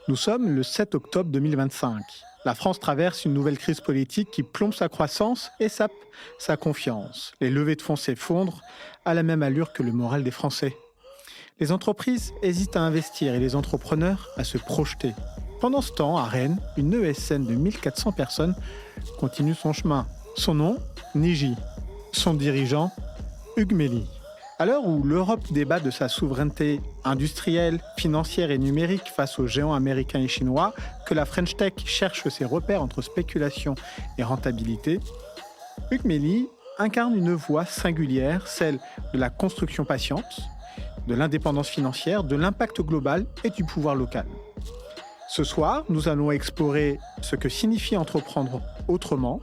Nous sommes le 7 octobre 2025. La France traverse une nouvelle crise politique qui plombe sa croissance et sape sa confiance. Les levées de fonds s'effondrent à la même allure que le moral des Français. Les entreprises hésitent à investir et les entrepreneurs à se projeter. Pendant ce temps, à Rennes, une ESN de 1400 personnes continue son chemin. Son nom, Niji. Son dirigeant, Hugues Mély. À l'heure où l'Europe débat de sa souveraineté industrielle, financière et numérique face aux géants américains et chinois, que la French Tech cherche ses repères entre spéculation et rentabilité, Hugues Mély incarne une voie singulière, celle de la construction patiente, de l'indépendance financière, de l'impact global et du pouvoir local. Ce soir, nous allons explorer ce que signifie entreprendre autrement,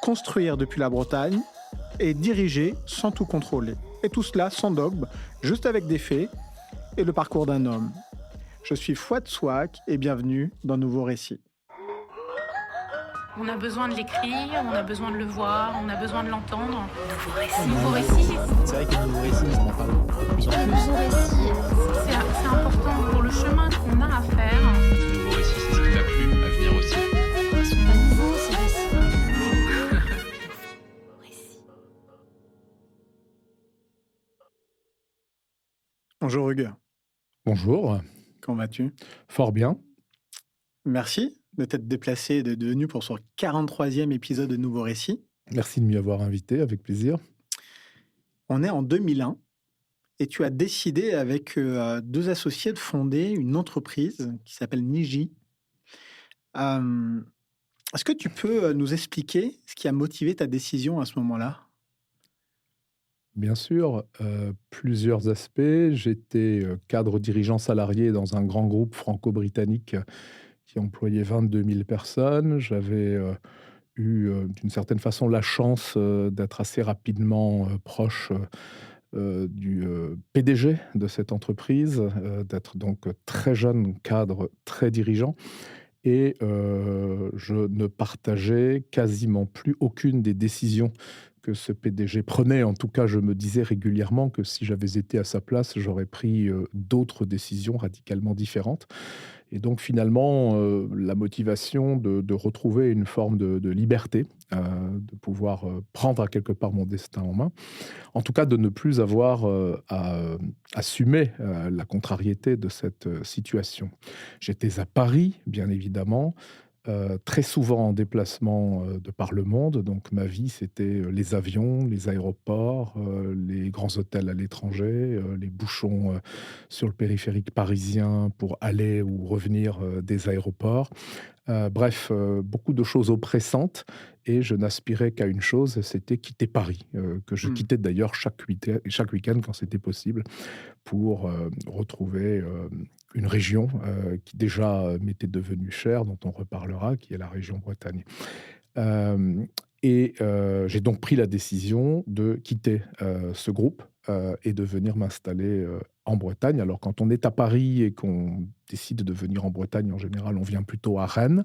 construire depuis la Bretagne et diriger sans tout contrôler. Et tout cela sans dogme, juste avec des faits et le parcours d'un homme. Je suis Fouad Souak et bienvenue dans Nouveau Récit. On a besoin de l'écrire, on a besoin de le voir, on a besoin de l'entendre. Nouveau récit. C'est vrai que Nouveau Récit, on en parle de plus en plus. Nouveau récit. C'est important pour le chemin qu'on a à faire. Ce nouveau récit, c'est ce qui t'a plu à venir aussi. Ils sont pas nouveaux, ces récits. Bonjour Hugues, Bonjour, comment vas-tu? fort bien. Merci de t'être déplacé et d'être venu pour ce 43e épisode de Nouveau Récit. Merci de m'y avoir invité, avec plaisir. On est en 2001 et tu as décidé avec deux associés de fonder une entreprise qui s'appelle Niji. Euh, Est-ce que tu peux nous expliquer ce qui a motivé ta décision à ce moment-là? Bien sûr, plusieurs aspects. J'étais cadre dirigeant salarié dans un grand groupe franco-britannique qui employait 22 000 personnes. J'avais eu d'une certaine façon la chance d'être assez rapidement proche du PDG de cette entreprise, d'être donc très jeune cadre, très dirigeant. Et je ne partageais quasiment plus aucune des décisions que ce PDG prenait. En tout cas, je me disais régulièrement que si j'avais été à sa place, j'aurais pris d'autres décisions radicalement différentes. Et donc finalement, la motivation de retrouver une forme de liberté, de pouvoir prendre à quelque part mon destin en main. En tout cas, de ne plus avoir à assumer la contrariété de cette situation. J'étais à Paris, bien évidemment, très souvent en déplacement de par le monde. Donc ma vie, c'était les avions, les aéroports, les grands hôtels à l'étranger, les bouchons sur le périphérique parisien pour aller ou revenir des aéroports. Bref, beaucoup de choses oppressantes et je n'aspirais qu'à une chose, c'était quitter Paris, que je quittais d'ailleurs chaque week-end quand c'était possible pour retrouver une région qui déjà m'était devenue chère, dont on reparlera, qui est la région Bretagne. Euh, j'ai donc pris la décision de quitter ce groupe et de venir m'installer en Bretagne. Alors quand on est à Paris et qu'on décide de venir en Bretagne, en général, on vient plutôt à Rennes.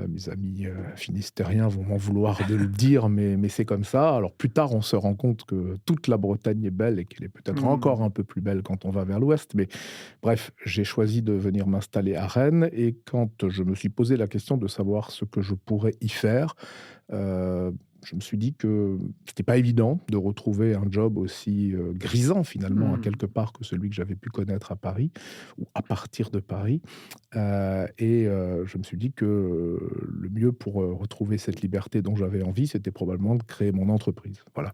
Mes amis finistériens vont m'en vouloir de le dire, mais c'est comme ça. Alors plus tard, on se rend compte que toute la Bretagne est belle et qu'elle est peut-être encore un peu plus belle quand on va vers l'ouest. Mais bref, j'ai choisi de venir m'installer à Rennes. Et quand je me suis posé la question de savoir ce que je pourrais y faire, je me suis dit que c'était pas évident de retrouver un job aussi grisant finalement à quelque part que celui que j'avais pu connaître à Paris ou à partir de Paris. Je me suis dit que le mieux pour retrouver cette liberté dont j'avais envie, c'était probablement de créer mon entreprise. Voilà.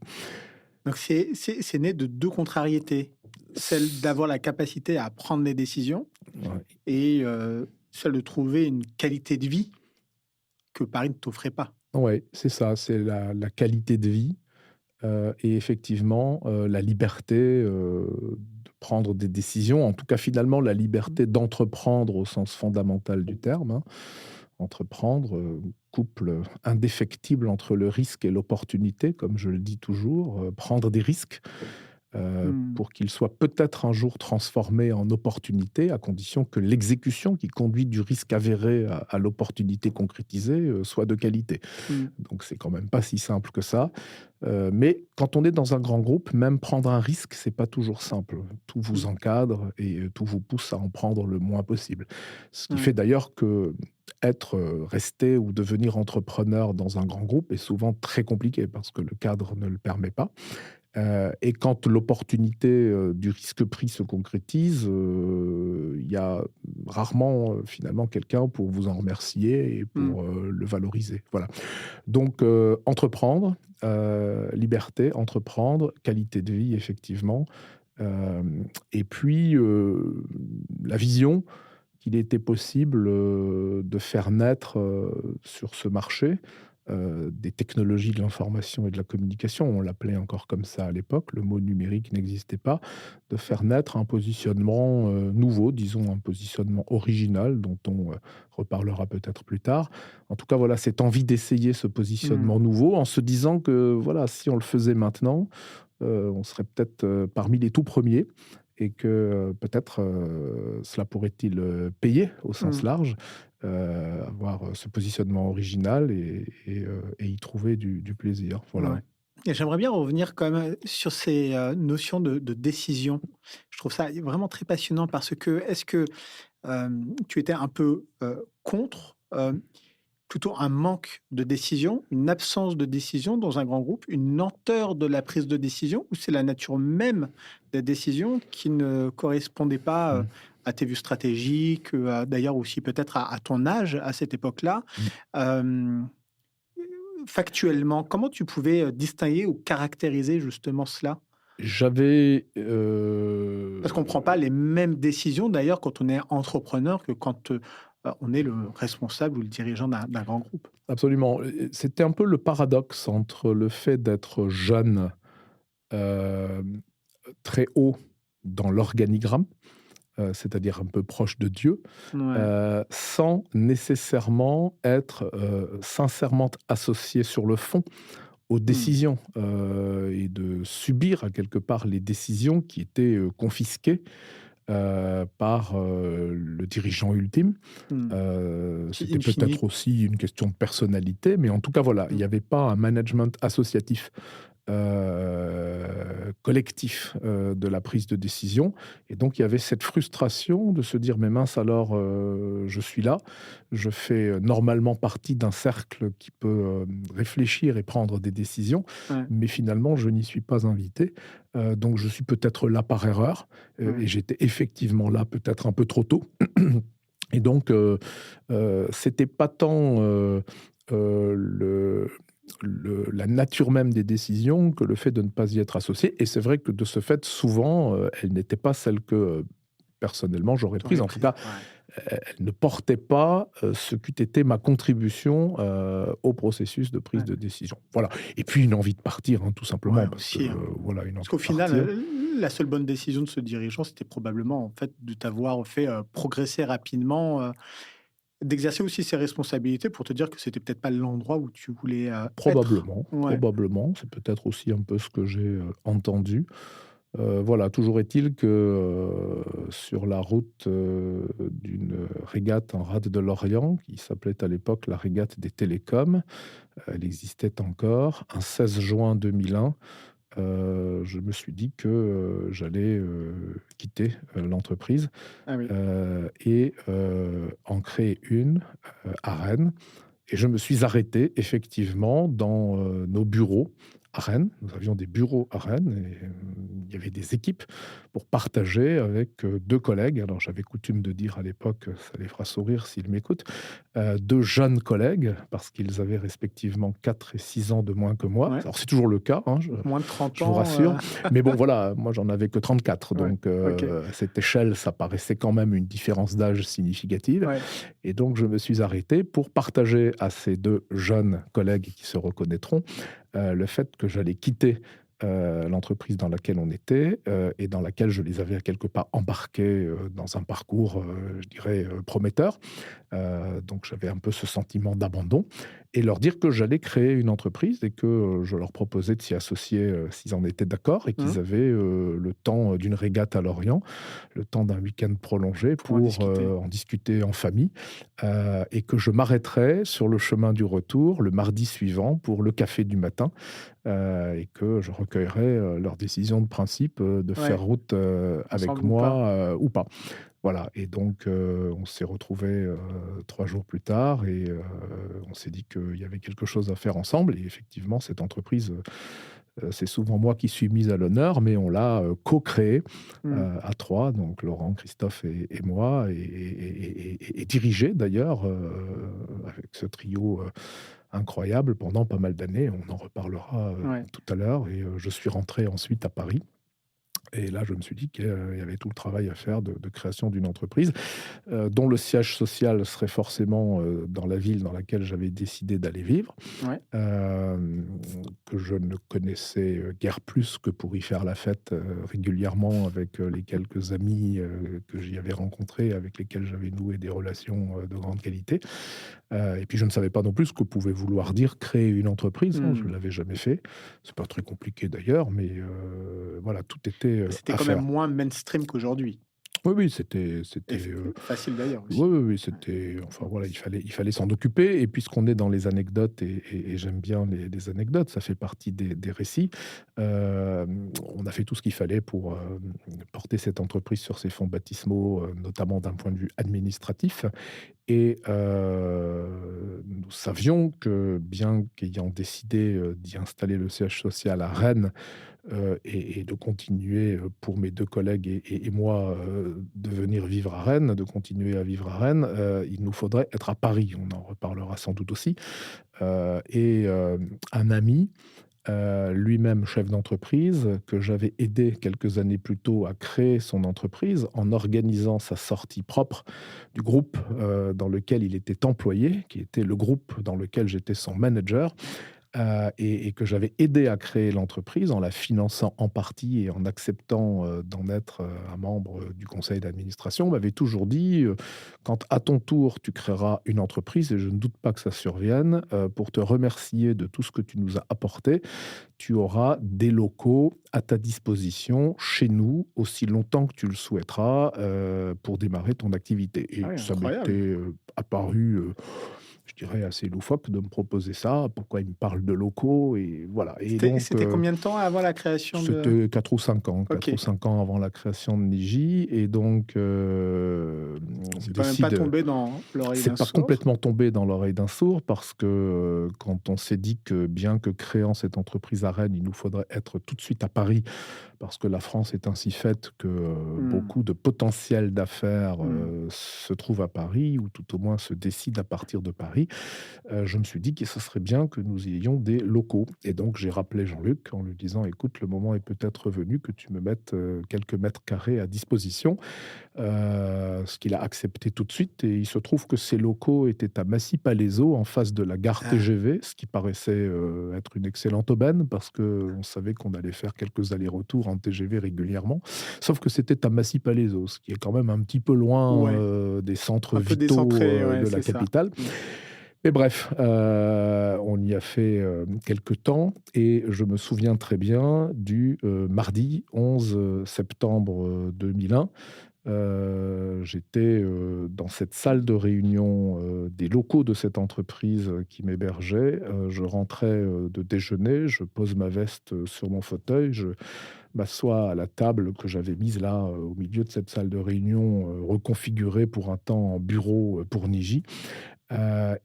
Donc c'est né de deux contrariétés. Celle d'avoir la capacité à prendre des décisions Ouais. et celle de trouver une qualité de vie que Paris ne t'offrait pas. Ouais, c'est ça, c'est la qualité de vie et effectivement la liberté de prendre des décisions, en tout cas finalement la liberté d'entreprendre au sens fondamental du terme, hein. Entreprendre, couple indéfectible entre le risque et l'opportunité, comme je le dis toujours, prendre des risques, Hmm. pour qu'il soit peut-être un jour transformé en opportunité, à condition que l'exécution qui conduit du risque avéré à l'opportunité concrétisée soit de qualité. Hmm. Donc c'est quand même pas si simple que ça. Mais quand on est dans un grand groupe, même prendre un risque, c'est pas toujours simple. Tout vous Hmm. encadre et tout vous pousse à en prendre le moins possible. Ce qui Ouais. fait d'ailleurs que être, rester ou devenir entrepreneur dans un grand groupe est souvent très compliqué parce que le cadre ne le permet pas. Et quand l'opportunité, du risque pris se concrétise, il y a rarement, finalement quelqu'un pour vous en remercier et Hmm. pour, le valoriser. Voilà. Donc, entreprendre, liberté, entreprendre, qualité de vie effectivement, et puis, la vision qu'il était possible, de faire naître, sur ce marché, des technologies de l'information et de la communication. On l'appelait encore comme ça à l'époque, le mot numérique n'existait pas. De faire naître un positionnement, nouveau, disons un positionnement original dont on, reparlera peut-être plus tard. En tout cas, voilà, cette envie d'essayer ce Hmm. positionnement nouveau en se disant que, voilà, si on le faisait maintenant, on serait peut-être, parmi les tout premiers et que, peut-être, cela pourrait-il, payer au sens Hmm. large, avoir, ce positionnement original et y trouver du plaisir. Voilà. Ouais. Et j'aimerais bien revenir quand même sur ces notions de décision. Je trouve ça vraiment très passionnant parce que est-ce que tu étais un peu contre plutôt un manque de décision, une absence de décision dans un grand groupe, une lenteur de la prise de décision, ou c'est la nature même des décisions qui ne correspondait pas Mmh. à tes vues stratégiques, d'ailleurs aussi peut-être à ton âge à cette époque-là. Mmh. Euh, Factuellement, comment tu pouvais distinguer ou caractériser justement cela? J'avais, Parce qu'on ne prend pas les mêmes décisions d'ailleurs quand on est entrepreneur que quand on est le responsable ou le dirigeant d'un grand groupe. absolument, c'était un peu le paradoxe entre le fait d'être jeune, hem, très haut dans l'organigramme, c'est-à-dire un peu proche de Dieu, Ouais. sans nécessairement être, sincèrement associé sur le fond aux Hmm. décisions, et de subir à quelque part les décisions qui étaient, confisquées, par, le dirigeant ultime. Hmm. Qui, C'était in fine. peut-être aussi une question de personnalité, mais en tout cas voilà, il Hmm. n'y avait pas un management associatif, collectif, de la prise de décision et donc il y avait cette frustration de se dire: «Mais mince alors, je suis là, je fais, normalement partie d'un cercle qui peut, réfléchir et prendre des décisions, Ouais. mais finalement je n'y suis pas invité, donc je suis peut-être là par erreur, Ouais. et j'étais effectivement là peut-être un peu trop tôt». Et donc, c'était pas tant, la nature même des décisions que le fait de ne pas y être associé et c'est vrai que de ce fait, souvent, elles n'étaient pas celles que, personnellement j'aurais Tu aurais prises. En tout pris. cas, Ouais. elles ne portaient pas, ce qu'eût été ma contribution, au processus de prise Ouais. de décision. Voilà et puis une envie de partir, hein, tout Ouais, simplement parce que, aussi, hein. voilà, une Parce envie qu'au de final, partir. la seule bonne décision de ce dirigeant, c'était probablement en fait de t'avoir fait progresser rapidement, d'exercer aussi ses responsabilités pour te dire que c'était peut-être pas l'endroit où tu voulais être. Probablement, Ouais. probablement, c'est peut-être aussi un peu ce que j'ai, entendu. Voilà, toujours est-il que, sur la route, d'une régate en rade de l'Orient, qui s'appelait à l'époque la régate des télécoms, elle existait encore, un 16 juin 2001, je me suis dit que, j'allais, quitter, l'entreprise, Ah oui. et en créer une, à Rennes et je me suis arrêté effectivement dans, nos bureaux à Rennes. Nous avions des bureaux à Rennes et il y avait des équipes pour partager avec, 2 collègues. Alors j'avais coutume de dire à l'époque, ça les fera sourire s'ils m'écoutent, 2 jeunes collègues parce qu'ils avaient respectivement 4 et 6 ans de moins que moi. Ouais. Alors c'est toujours le cas, hein, Donc moins de 30 je vous ans. rassure. Mais bon voilà, moi j'en avais que 34 Ouais. donc, Ok. à cette échelle, ça paraissait quand même une différence d'âge significative. Ouais. Et donc, je me suis arrêté pour partager à ces 2 jeunes collègues qui se reconnaîtront, le fait que j'allais quitter, l'entreprise dans laquelle on était et dans laquelle je les avais quelque part embarqués dans un parcours, je dirais, prometteur. Donc j'avais un peu ce sentiment d'abandon et leur dire que j'allais créer une entreprise et que je leur proposais de s'y associer s'ils en étaient d'accord et Mmh. qu'ils avaient le temps d'une régate à Lorient, le temps d'un week-end prolongé Pour en discuter. en discuter en famille et que je m'arrêterais sur le chemin du retour le mardi suivant pour le café du matin et que je recueillerais leur décision de principe de Ouais, faire route avec ensemble ou pas. moi ou pas. Voilà et donc on s'est retrouvés 3 jours plus tard et on s'est dit qu'il y avait quelque chose à faire ensemble et effectivement cette entreprise, c'est souvent moi qui suis mise à l'honneur, mais on l'a, co-créée, Mmh. à 3, donc Laurent, Christophe et moi et dirigée d'ailleurs, avec ce trio, incroyable pendant pas mal d'années. On en reparlera, Ouais. tout à l'heure et je suis rentré ensuite à Paris et là je me suis dit qu'il y avait tout le travail à faire de création d'une entreprise dont le siège social serait forcément, dans la ville dans laquelle j'avais décidé d'aller vivre, Ouais. hem, que je ne connaissais, guère plus que pour y faire la fête, régulièrement avec, les quelques amis, que j'y avais rencontrés, avec lesquels j'avais noué des relations, de grande qualité. Et puis je ne savais pas non plus ce que pouvait vouloir dire créer une entreprise, hein, je Mmh. ne l'avais jamais fait. C'est pas très compliqué d'ailleurs, mais voilà, tout était, C'était à quand même faire. moins mainstream qu'aujourd'hui Oui, oui, et f facile d'ailleurs oui, aussi. oui, oui, Ouais. c'était enfin voilà, il fallait s'en occuper et puisqu'on est dans les anecdotes et j'aime bien les anecdotes, ça fait partie des récits. On a fait tout ce qu'il fallait pour, porter cette entreprise sur ses fonds baptismaux, notamment d'un point de vue administratif et nous savions que bien qu'ayant décidé, d'y installer le siège social à Rennes, et de continuer, pour mes 2 collègues et moi, de venir vivre à Rennes, de continuer à vivre à Rennes, il nous faudrait être à Paris. On en reparlera sans doute aussi, un ami, lui-même chef d'entreprise, que j'avais aidé quelques années plus tôt à créer son entreprise en organisant sa sortie propre du groupe, dans lequel il était employé, qui était le groupe dans lequel j'étais son manager. Et que j'avais aidé à créer l'entreprise en la finançant en partie et en acceptant, d'en être, un membre, du conseil d'administration, m'avait toujours dit, «Quand à ton tour tu créeras une entreprise et je ne doute pas que ça survienne, pour te remercier de tout ce que tu nous as apporté, tu auras des locaux à ta disposition chez nous aussi longtemps que tu le souhaiteras, pour démarrer ton activité» Ah et oui, ça incroyable. m'était, apparu, je dirais assez loufoque de me proposer ça. Pourquoi il me parle de locaux et voilà et donc C'était combien de temps avant la création de c'était 4 ou 5 ans, 4 ou OK, 5 ans avant la création de Niji et donc on c'est quand même pas décide, tombé dans l'oreille c'est d'un pas sourd? complètement tombé dans l'oreille d'un sourd parce que, quand on s'est dit que bien que créant cette entreprise à Rennes, il nous faudrait être tout de suite à Paris parce que la France est ainsi faite que, Mmh. beaucoup de potentiel d'affaires, Mmh. se trouve à Paris ou tout au moins se décide à partir de Paris. Je me suis dit que ce serait bien que nous ayons des locaux et donc j'ai rappelé Jean-Luc en lui disant: «Écoute, le moment est peut-être venu que tu me mettes, quelques mètres carrés à disposition». Ce qu'il a accepté tout de suite et il se trouve que ces locaux étaient à Massy-Palaiseau, en face de la gare Ah, TGV, ce qui paraissait, être une excellente aubaine parce qu'on savait qu'on allait faire quelques allers-retours en TGV régulièrement. Sauf que c'était à Massy-Palaiseau, ce qui est quand même un petit peu loin, ouais, des centres un peu vitaux, décentré, ouais, de la c'est ça. capitale. Mmh. Mais bref, on y a fait, quelque temps et je me souviens très bien du, mardi 11, septembre, 2001. J'étais, dans cette salle de réunion, des locaux de cette entreprise, qui m'hébergeait. Je rentrais, de déjeuner, je pose ma veste, sur mon fauteuil, je m'assois à la table que j'avais mise là, au milieu de cette salle de réunion, reconfigurée pour un temps en bureau, pour Niji.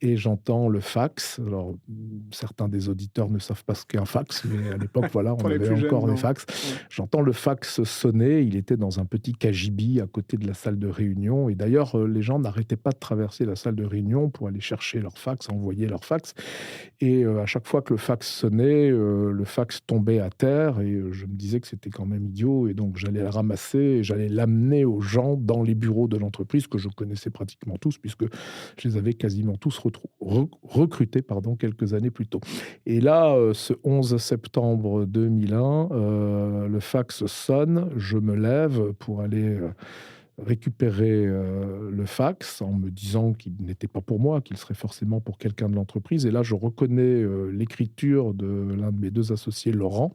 Et j'entends le fax. Alors, certains des auditeurs ne savent pas ce qu'est un fax, mais à l'époque, voilà, on Pour les avait plus jeunes, encore des non. fax. Ouais. J'entends le fax sonner, il était dans un petit cagibi à côté de la salle de réunion et d'ailleurs, les gens n'arrêtaient pas de traverser la salle de réunion pour aller chercher leur fax, envoyer leur fax et à chaque fois que le fax sonnait, le fax tombait à terre et je me disais que c'était quand même idiot et donc j'allais le ramasser et j'allais l'amener aux gens dans les bureaux de l'entreprise que je connaissais pratiquement tous puisque je les avais quasiment quasiment tous recrutés quelques années plus tôt. Et là, ce 11 septembre 2001, le fax sonne, je me lève pour aller récupérer le fax en me disant qu'il n'était pas pour moi, qu'il serait forcément pour quelqu'un de l'entreprise. Et là, je reconnais l'écriture de l'un de mes 2 associés, Laurent,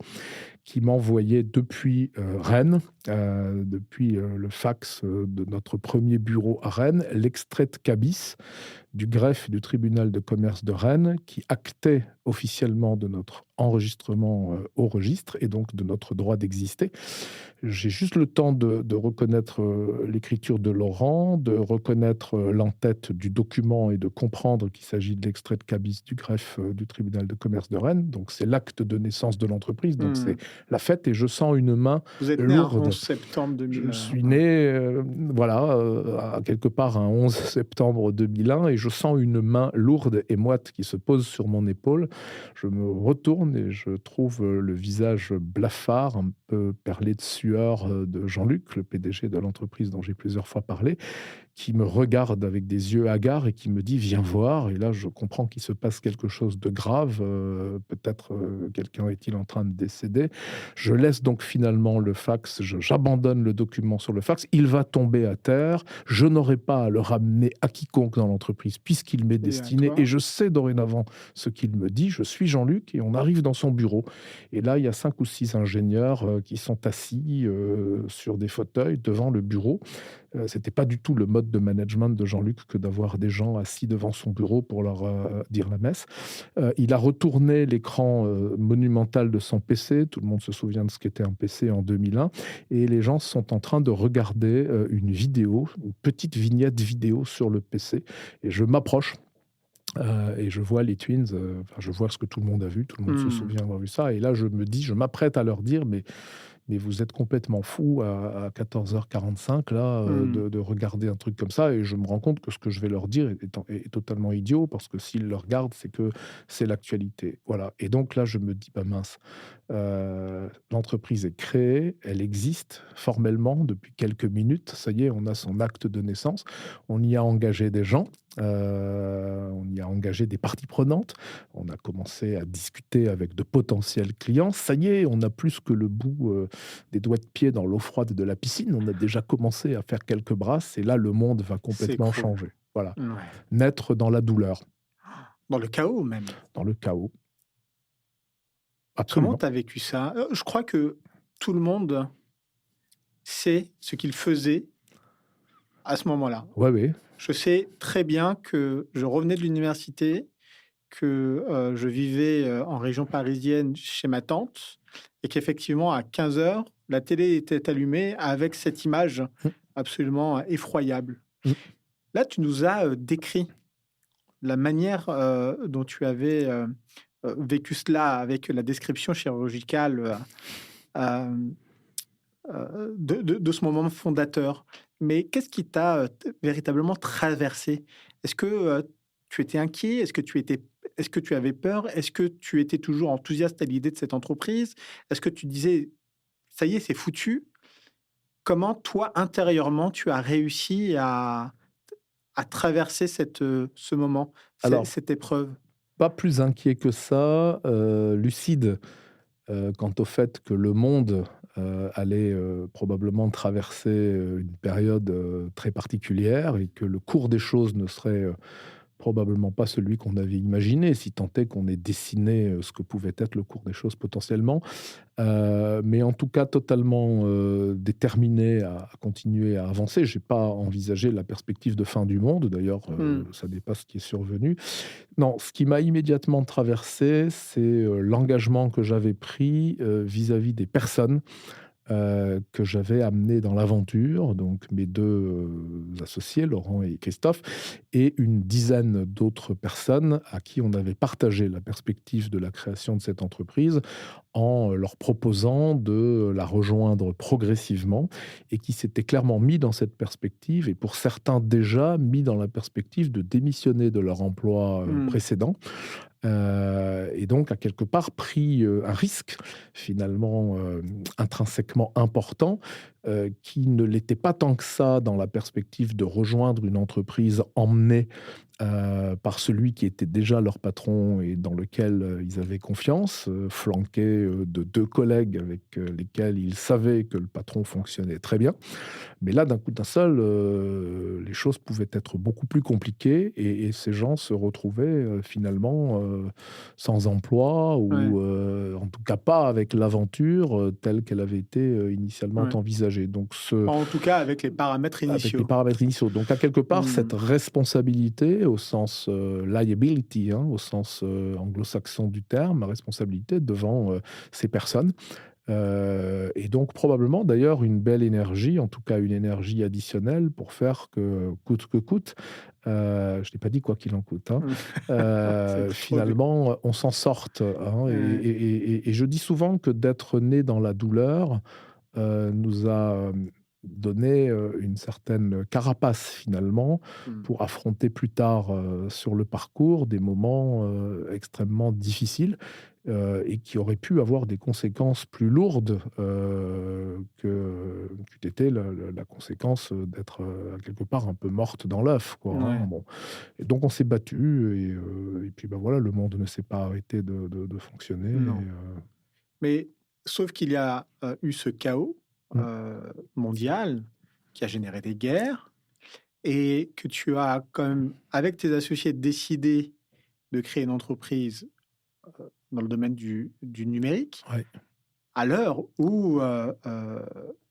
qui m'envoyait depuis Rennes, depuis le fax de notre premier bureau à Rennes, l'extrait de cabis du greffe du tribunal de commerce de Rennes qui actait officiellement de notre enregistrement au registre et donc de notre droit d'exister. J'ai juste le temps de reconnaître l'écriture de Laurent, de reconnaître l'entête du document et de comprendre qu'il s'agit de l'extrait de cabis du greffe du tribunal de commerce de Rennes. Donc c'est l'acte de naissance de l'entreprise, donc c'est la fête et je sens une main Vous êtes né un lourde. 11 septembre 2001. Je suis né, à quelque part un 11 septembre 2001 et je sens une main lourde et moite qui se pose sur mon épaule. Je me retourne et je trouve le visage blafard, un peu perlé de sueur de Jean-Luc, le PDG de l'entreprise dont j'ai plusieurs fois parlé, qui me regarde avec des yeux hagards et qui me dit « Viens voir ». Et là, je comprends qu'il se passe quelque chose de grave. Peut-être quelqu'un est-il en train de décéder. Je laisse donc finalement le fax, j'abandonne le document sur le fax. Il va tomber à terre. Je n'aurai pas à le ramener à quiconque dans l'entreprise puisqu'il m'est destiné. Et je sais dorénavant ce qu'il me dit. Je suis Jean-Luc et on arrive dans son bureau. Et là, il y a 5 ou 6 ingénieurs qui sont assis sur des fauteuils devant le bureau. C'était pas du tout le mode de management de Jean-Luc que d'avoir des gens assis devant son bureau pour leur dire la messe. Il a retourné l'écran monumental de son PC. Tout le monde se souvient de ce qu'était un PC en 2001. Et les gens sont en train de regarder une vidéo, une petite vignette vidéo sur le PC. Et je m'approche. Et je vois les Twins, je vois ce que tout le monde a vu, tout le monde se souvient avoir vu ça. Et là, je me dis, je m'apprête à leur dire, mais vous êtes complètement fou à 14h45 là, de regarder un truc comme ça. Et je me rends compte que ce que je vais leur dire est totalement idiot parce que s'ils le regardent, c'est que c'est l'actualité. Voilà. Et donc là, je me dis, bah mince, l'entreprise est créée, elle existe formellement depuis quelques minutes. Ça y est, on a son acte de naissance. On y a engagé des gens. On y a engagé des parties prenantes. On a commencé à discuter avec de potentiels clients. Ça y est, on a plus que le bout des doigts de pied dans l'eau froide de la piscine. On a déjà commencé à faire quelques brasses et là, le monde va complètement changer. Voilà. Ouais. Naître dans la douleur. Dans le chaos même. Dans le chaos. Absolument. Comment tu as vécu ça? Je crois que tout le monde sait ce qu'il faisait à ce moment-là. Oui. Je sais très bien que je revenais de l'université, que je vivais en région parisienne chez ma tante et qu'effectivement, à 15h, la télé était allumée avec cette image absolument effroyable. Là, tu nous as décrit la manière dont tu avais vécu cela avec la description chirurgicale de ce moment fondateur. Mais qu'est-ce qui t'a véritablement traversé? Est-ce que tu étais inquiet? Est-ce que tu avais peur? Est-ce que tu étais toujours enthousiaste à l'idée de cette entreprise? Est-ce que tu disais, ça y est, c'est foutu? Comment, toi, intérieurement, tu as réussi à traverser ce moment, cette épreuve? Pas plus inquiet que ça, lucide quant au fait que le monde allait probablement traverser une période très particulière et que le cours des choses ne serait probablement pas celui qu'on avait imaginé, si tant est qu'on ait dessiné ce que pouvait être le cours des choses potentiellement. Mais en tout cas, totalement déterminé à continuer à avancer. Je n'ai pas envisagé la perspective de fin du monde. D'ailleurs, ça n'est pas ce qui est survenu. Non, ce qui m'a immédiatement traversé, c'est l'engagement que j'avais pris vis-à-vis des personnes que j'avais amené dans l'aventure, donc mes 2 associés, Laurent et Christophe, et une dizaine d'autres personnes à qui on avait partagé la perspective de la création de cette entreprise en leur proposant de la rejoindre progressivement et qui s'étaient clairement mis dans cette perspective et pour certains déjà mis dans la perspective de démissionner de leur emploi précédent. Et donc, à quelque part, pris un risque, finalement, intrinsèquement important, qui ne l'était pas tant que ça dans la perspective de rejoindre une entreprise emmenée par celui qui était déjà leur patron et dans lequel ils avaient confiance, flanqué de 2 collègues avec lesquels ils savaient que le patron fonctionnait très bien. Mais là, d'un coup d'un seul, les choses pouvaient être beaucoup plus compliquées et ces gens se retrouvaient, finalement, sans emploi Ouais, ou, en tout cas pas avec l'aventure, telle qu'elle avait été, initialement ouais. envisagée. Donc ce En tout cas, avec les paramètres avec les initiaux. paramètres initiaux. Donc à quelque part, Hmm. cette responsabilité au sens, liability, hein, au sens, anglo-saxon du terme, responsabilité devant, ces personnes. Et donc probablement d'ailleurs une belle énergie, en tout cas une énergie additionnelle pour faire que coûte, je n'ai pas dit quoi qu'il en coûte, hein, C'est trop bien. finalement on s'en sorte, hein. Ouais. Et je dis souvent que d'être né dans la douleur, nous a, donné, une certaine carapace finalement Hmm. pour affronter plus tard, sur le parcours des moments, extrêmement difficiles, et qui auraient pu avoir des conséquences plus lourdes, que qu'eût été la conséquence, d'être, quelque part un peu morte dans l'œuf quoi, hein, Ouais. bon. Et donc on s'est battu et puis, bah, voilà, le monde ne s'est pas arrêté de fonctionner Non. Mais sauf qu'il y a eu ce chaos mmh, mondial qui a généré des guerres et que tu as quand même, avec tes associés, décidé de créer une entreprise dans le domaine du numérique, ouais, à l'heure où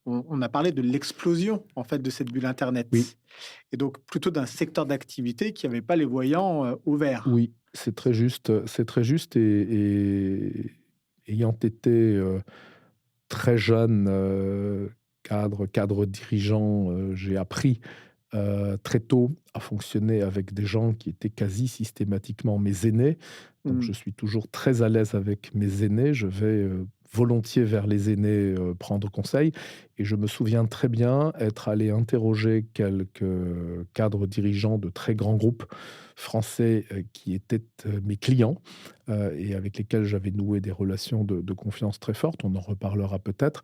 on a parlé de l'explosion en fait de cette bulle oui. Internet, et donc plutôt d'un secteur d'activité qui n'avait pas les voyants ouverts. Oui, c'est très juste et ayant été, très jeune, cadre dirigeant, j'ai appris, très tôt à fonctionner avec des gens qui étaient quasi systématiquement mes aînés. Donc Mm. je suis toujours très à l'aise avec mes aînés. Je vais, volontiers vers les aînés, prendre conseil et je me souviens très bien être allé interroger quelques cadres dirigeants de très grands groupes français, qui étaient, mes clients, et avec lesquels j'avais noué des relations de confiance très fortes. On en reparlera peut-être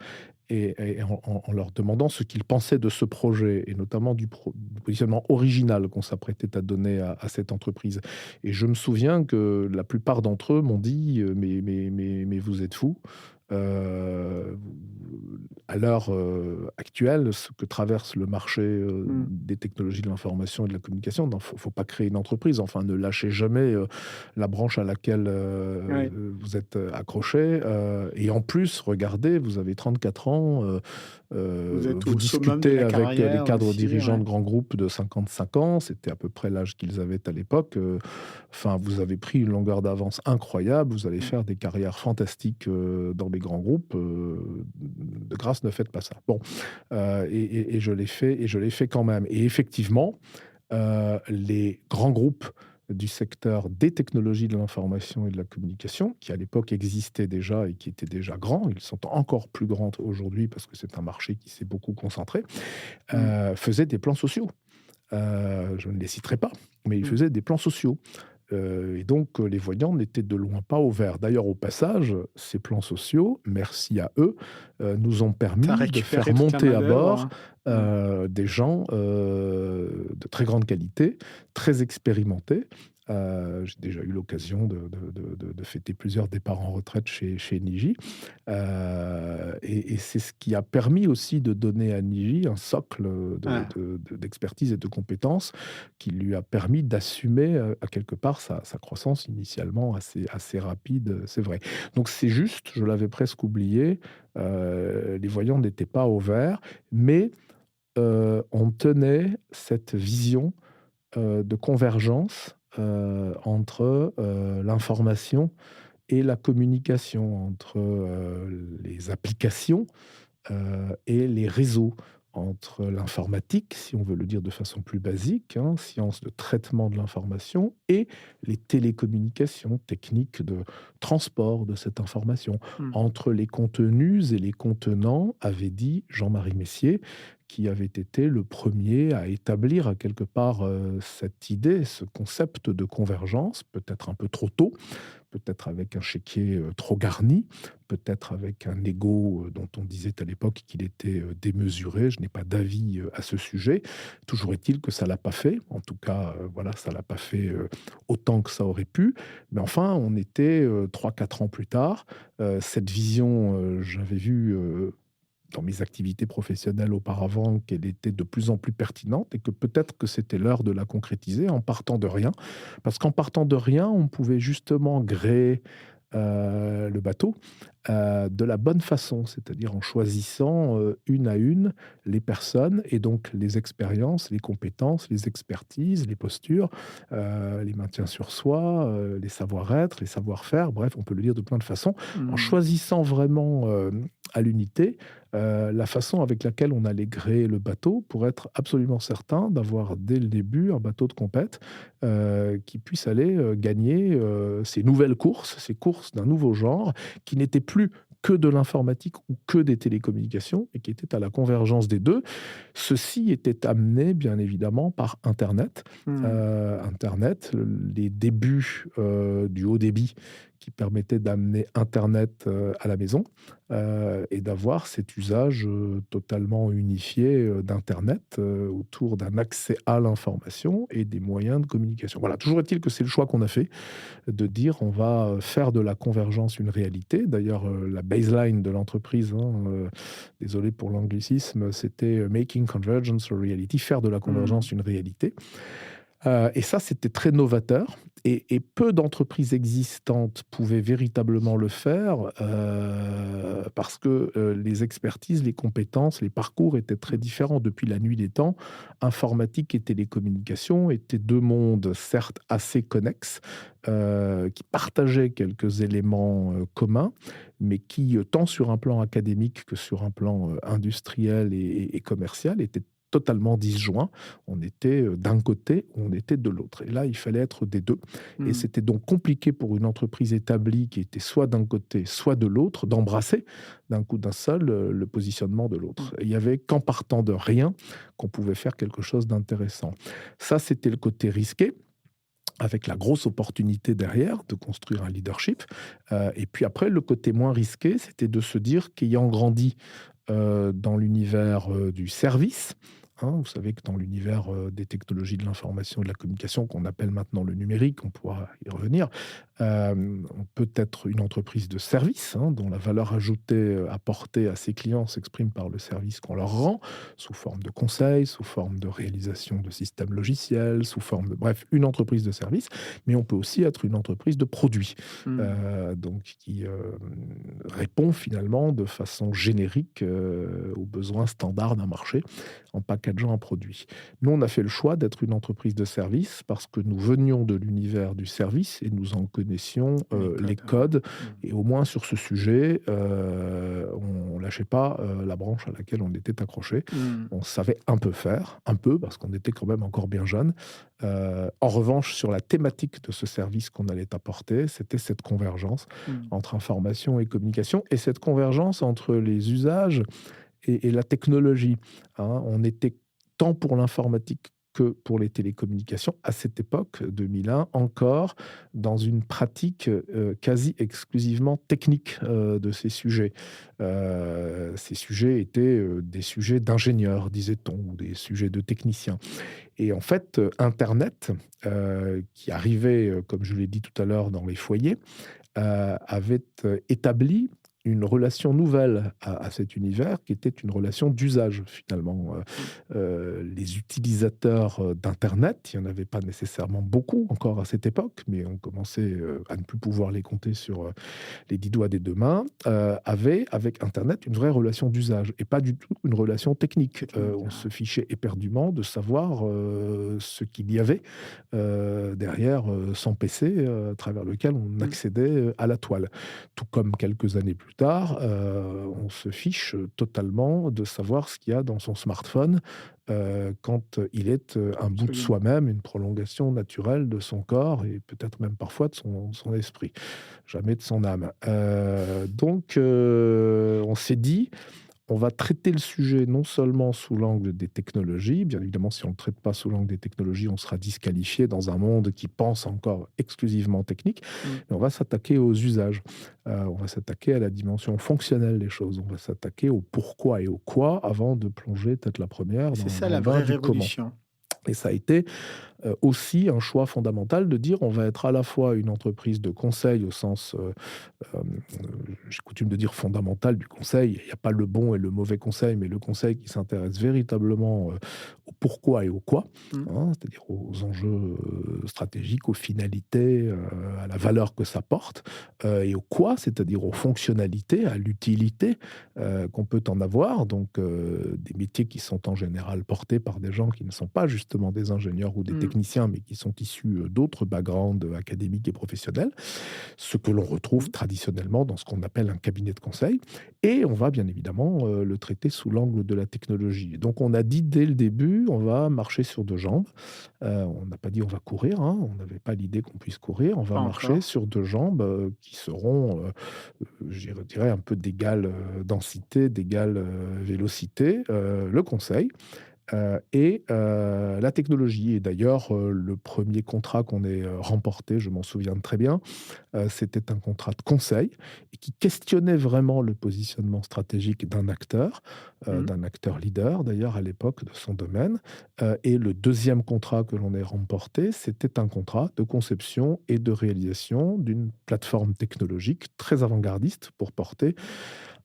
et en leur demandant ce qu'ils pensaient de ce projet et notamment du positionnement original qu'on s'apprêtait à donner à cette entreprise. Et je me souviens que la plupart d'entre eux m'ont dit, mais vous êtes fous. À l'heure, actuelle, ce que traverse le marché, Mm. des technologies de l'information et de la communication, il faut pas créer une entreprise. Enfin, ne lâchez jamais, la branche à laquelle, Ouais. vous êtes, accrochés, et en plus, regardez, vous avez 34 ans, Vous êtes vous au summum de discutez la avec, les carrière cadres aussi, dirigeants ouais. de grands groupes de 55 ans, c'était à peu près l'âge qu'ils avaient à l'époque, enfin, vous avez pris une longueur d'avance incroyable, vous allez Mm. faire des carrières fantastiques, dans les grands groupes, de grâce ne faites pas ça. Bon, et je l'ai fait quand même et effectivement, les grands groupes du secteur des technologies de l'information et de la communication, qui à l'époque existaient déjà et qui étaient déjà grands, ils sont encore plus grands aujourd'hui parce que c'est un marché qui s'est beaucoup concentré, Mm. faisaient des plans sociaux. Je ne les citerai pas, mais ils Mm. faisaient des plans sociaux. Et donc, les voyants n'étaient de loin pas au vert. D'ailleurs, au passage, ces plans sociaux, merci à eux, nous ont T'as permis de faire récupéré toute la monter à main-d'œuvre, bord, hein. Ouais. des gens, de très grande qualité, très expérimentés. J'ai déjà eu l'occasion de fêter plusieurs départs en retraite chez Engie. Et c'est ce qui a permis aussi de donner à Engie un socle, Ah. d'expertise et de compétences qui lui a permis d'assumer, à quelque part sa croissance initialement assez rapide, c'est vrai. Donc c'est juste, je l'avais presque oublié, les voyants n'étaient pas au vert, mais on tenait cette vision, de convergence, entre, l'information et la communication, entre, les applications, et les réseaux, entre l'informatique, si on veut le dire de façon plus basique, hein, sciences de traitement de l'information, et les télécommunications, techniques de transport de cette information. Mm. Entre les contenus et les contenants, avait dit Jean-Marie Messier, qui avait été le premier à établir quelque part cette idée, ce concept de convergence, peut-être un peu trop tôt, peut-être avec un chéquier trop garni, peut-être avec un ego dont on disait à l'époque qu'il était démesuré. Je n'ai pas d'avis à ce sujet. Toujours est-il que ça l'a pas fait. En tout cas, voilà, ça l'a pas fait autant que ça aurait pu. Mais enfin, on était 3-4 ans plus tard. Cette vision, j'avais vu dans mes activités professionnelles auparavant qu'elle était de plus en plus pertinente et que peut-être que c'était l'heure de la concrétiser en partant de rien. Parce qu'en partant de rien, on pouvait justement gréer le bateau de la bonne façon, c'est-à-dire en choisissant une à une les personnes et donc les expériences, les compétences, les expertises, les postures, les maintiens sur soi, les savoir-être, les savoir-faire, bref, on peut le dire de plein de façons, en choisissant vraiment à l'unité la façon avec laquelle on allait gréer le bateau pour être absolument certain d'avoir dès le début un bateau de compète qui puisse aller gagner ces nouvelles courses, ces courses d'un nouveau genre qui n'étaient plus que de l'informatique ou que des télécommunications et qui étaient à la convergence des deux. Ceci était amené bien évidemment par Internet. Internet, les débuts du haut débit qui permettait d'amener Internet à la maison et d'avoir cet usage totalement unifié d'Internet autour d'un accès à l'information et des moyens de communication. Voilà, toujours est-il que c'est le choix qu'on a fait de dire on va faire de la convergence une réalité. D'ailleurs, la baseline de l'entreprise, désolé pour l'anglicisme, c'était Making Convergence a Reality, faire de la convergence une réalité. Et ça, c'était très novateur. Et peu d'entreprises existantes pouvaient véritablement le faire parce que les expertises, les compétences, les parcours étaient très différents depuis la nuit des temps. Informatique et télécommunications étaient deux mondes certes assez connexes, qui partageaient quelques éléments communs, mais qui, tant sur un plan académique que sur un plan industriel et commercial, étaient totalement disjoints. On était d'un côté, on était de l'autre. Et là, il fallait être des deux. Et c'était donc compliqué pour une entreprise établie qui était soit d'un côté, soit de l'autre, d'embrasser d'un coup d'un seul le positionnement de l'autre. Il n'y avait qu'en partant de rien qu'on pouvait faire quelque chose d'intéressant. Ça, c'était le côté risqué, avec la grosse opportunité derrière de construire un leadership. Et puis après, le côté moins risqué, c'était de se dire qu'ayant grandi dans l'univers du service, vous savez que dans l'univers des technologies de l'information et de la communication, qu'on appelle maintenant le numérique, on pourra y revenir, on peut être une entreprise de service, dont la valeur ajoutée apportée à ses clients s'exprime par le service qu'on leur rend, sous forme de conseils, sous forme de réalisation de systèmes logiciels, sous forme de... Bref, une entreprise de service, mais on peut aussi être une entreprise de produits, donc qui répond finalement de façon générique aux besoins standards d'un marché, en packageant un produit. Nous, on a fait le choix d'être une entreprise de service parce que nous venions de l'univers du service et nous en connaissions les codes. Et au moins sur ce sujet, on ne lâchait pas la branche à laquelle on était accroché. On savait un peu faire, un peu, parce qu'on était quand même encore bien jeunes. En revanche, sur la thématique de ce service qu'on allait apporter, c'était cette convergence entre information et communication et cette convergence entre les usages et la technologie. On était tant pour l'informatique que pour les télécommunications, à cette époque, 2001, encore dans une pratique quasi exclusivement technique de ces sujets. Ces sujets étaient des sujets d'ingénieurs, disait-on, ou des sujets de techniciens. Et en fait, Internet, qui arrivait, comme je l'ai dit tout à l'heure, dans les foyers, avait établi une relation nouvelle à cet univers qui était une relation d'usage finalement. Les utilisateurs d'Internet, il n'y en avait pas nécessairement beaucoup encore à cette époque, mais on commençait à ne plus pouvoir les compter sur les 10 doigts des deux mains, avaient avec Internet une vraie relation d'usage et pas du tout une relation technique. On se fichait éperdument de savoir ce qu'il y avait derrière son PC à travers lequel on accédait à la toile. Tout comme quelques années plus tard, on se fiche totalement de savoir ce qu'il y a dans son smartphone quand il est un bout de soi-même, une prolongation naturelle de son corps et peut-être même parfois de son esprit, jamais de son âme. Donc, on s'est dit, on va traiter le sujet non seulement sous l'angle des technologies, bien évidemment, si on ne le traite pas sous l'angle des technologies, on sera disqualifié dans un monde qui pense encore exclusivement technique, mais on va s'attaquer aux usages, on va s'attaquer à la dimension fonctionnelle des choses, on va s'attaquer au pourquoi et au quoi avant de plonger tête la première C'est dans, ça dans la le bain vraie du comment. révolution. Et ça a été aussi un choix fondamental de dire on va être à la fois une entreprise de conseil au sens, j'ai coutume de dire fondamental du conseil. Il n'y a pas le bon et le mauvais conseil, mais le conseil qui s'intéresse véritablement au pourquoi et au quoi, Mm. c'est-à-dire aux enjeux stratégiques, aux finalités, à la valeur que ça porte, et au quoi, c'est-à-dire aux fonctionnalités, à l'utilité qu'on peut en avoir. Donc des métiers qui sont en général portés par des gens qui ne sont pas justement des ingénieurs ou des techniciens, mais qui sont issus d'autres backgrounds académiques et professionnels, ce que l'on retrouve traditionnellement dans ce qu'on appelle un cabinet de conseil. Et on va bien évidemment le traiter sous l'angle de la technologie. Donc on a dit dès le début, on va marcher sur deux jambes. On n'a pas dit on va courir, hein, on n'avait pas l'idée qu'on puisse courir. On va Pas marcher encore. sur deux jambes qui seront, je dirais, un peu d'égale densité, d'égale vélocité. Le conseil, et la technologie. Et d'ailleurs, le premier contrat qu'on ait remporté, je m'en souviens très bien, c'était un contrat de conseil et qui questionnait vraiment le positionnement stratégique d'un acteur leader d'ailleurs à l'époque de son domaine. Et le deuxième contrat que l'on ait remporté, c'était un contrat de conception et de réalisation d'une plateforme technologique très avant-gardiste pour porter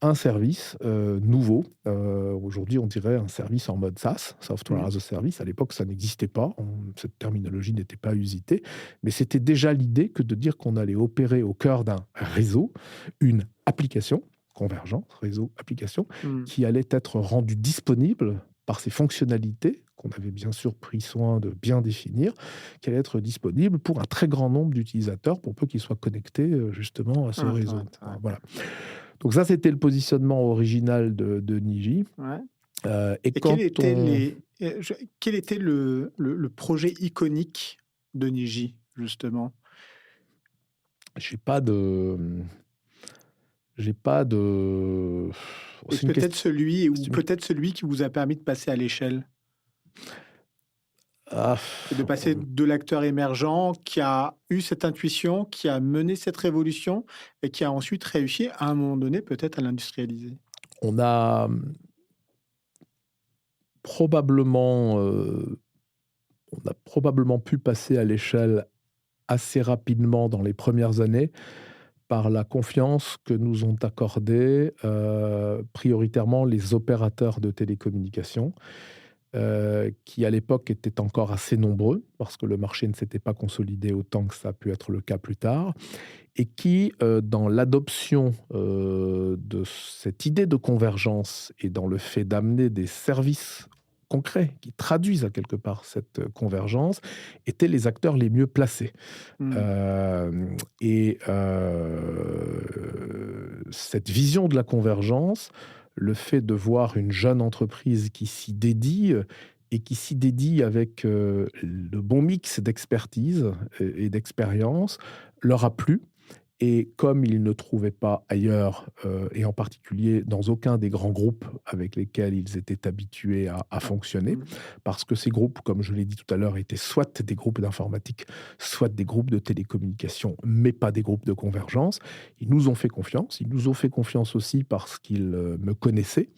un service nouveau. Aujourd'hui, on dirait un service en mode SaaS, Software as a Service. À l'époque, ça n'existait pas. Cette terminologie n'était pas usitée. Mais c'était déjà l'idée que de dire qu'on allait opérer au cœur d'un réseau une application, convergence, réseau, application, qui allait être rendue disponible par ses fonctionnalités qu'on avait bien sûr pris soin de bien définir, qui allait être disponible pour un très grand nombre d'utilisateurs, pour peu qu'ils soient connectés justement à ce réseau. Voilà. Donc ça, c'était le positionnement original de Niji. Ouais. Et quel était le projet iconique de Niji, justement? J'ai pas de... Et peut-être celui qui vous a permis de passer à l'échelle. De passer de l'acteur émergent qui a eu cette intuition, qui a mené cette révolution et qui a ensuite réussi à un moment donné peut-être à l'industrialiser. On a probablement pu passer à l'échelle assez rapidement dans les premières années par la confiance que nous ont accordée prioritairement les opérateurs de télécommunications, qui à l'époque étaient encore assez nombreux, parce que le marché ne s'était pas consolidé autant que ça a pu être le cas plus tard, et qui, dans l'adoption de cette idée de convergence et dans le fait d'amener des services concrets qui traduisent à quelque part cette convergence, étaient les acteurs les mieux placés. Cette vision de la convergence, le fait de voir une jeune entreprise qui s'y dédie et qui s'y dédie avec le bon mix d'expertise et d'expérience, leur a plu. Et comme ils ne trouvaient pas ailleurs, et en particulier dans aucun des grands groupes avec lesquels ils étaient habitués à fonctionner, parce que ces groupes, comme je l'ai dit tout à l'heure, étaient soit des groupes d'informatique, soit des groupes de télécommunications, mais pas des groupes de convergence, ils nous ont fait confiance. Ils nous ont fait confiance aussi parce qu'ils me connaissaient,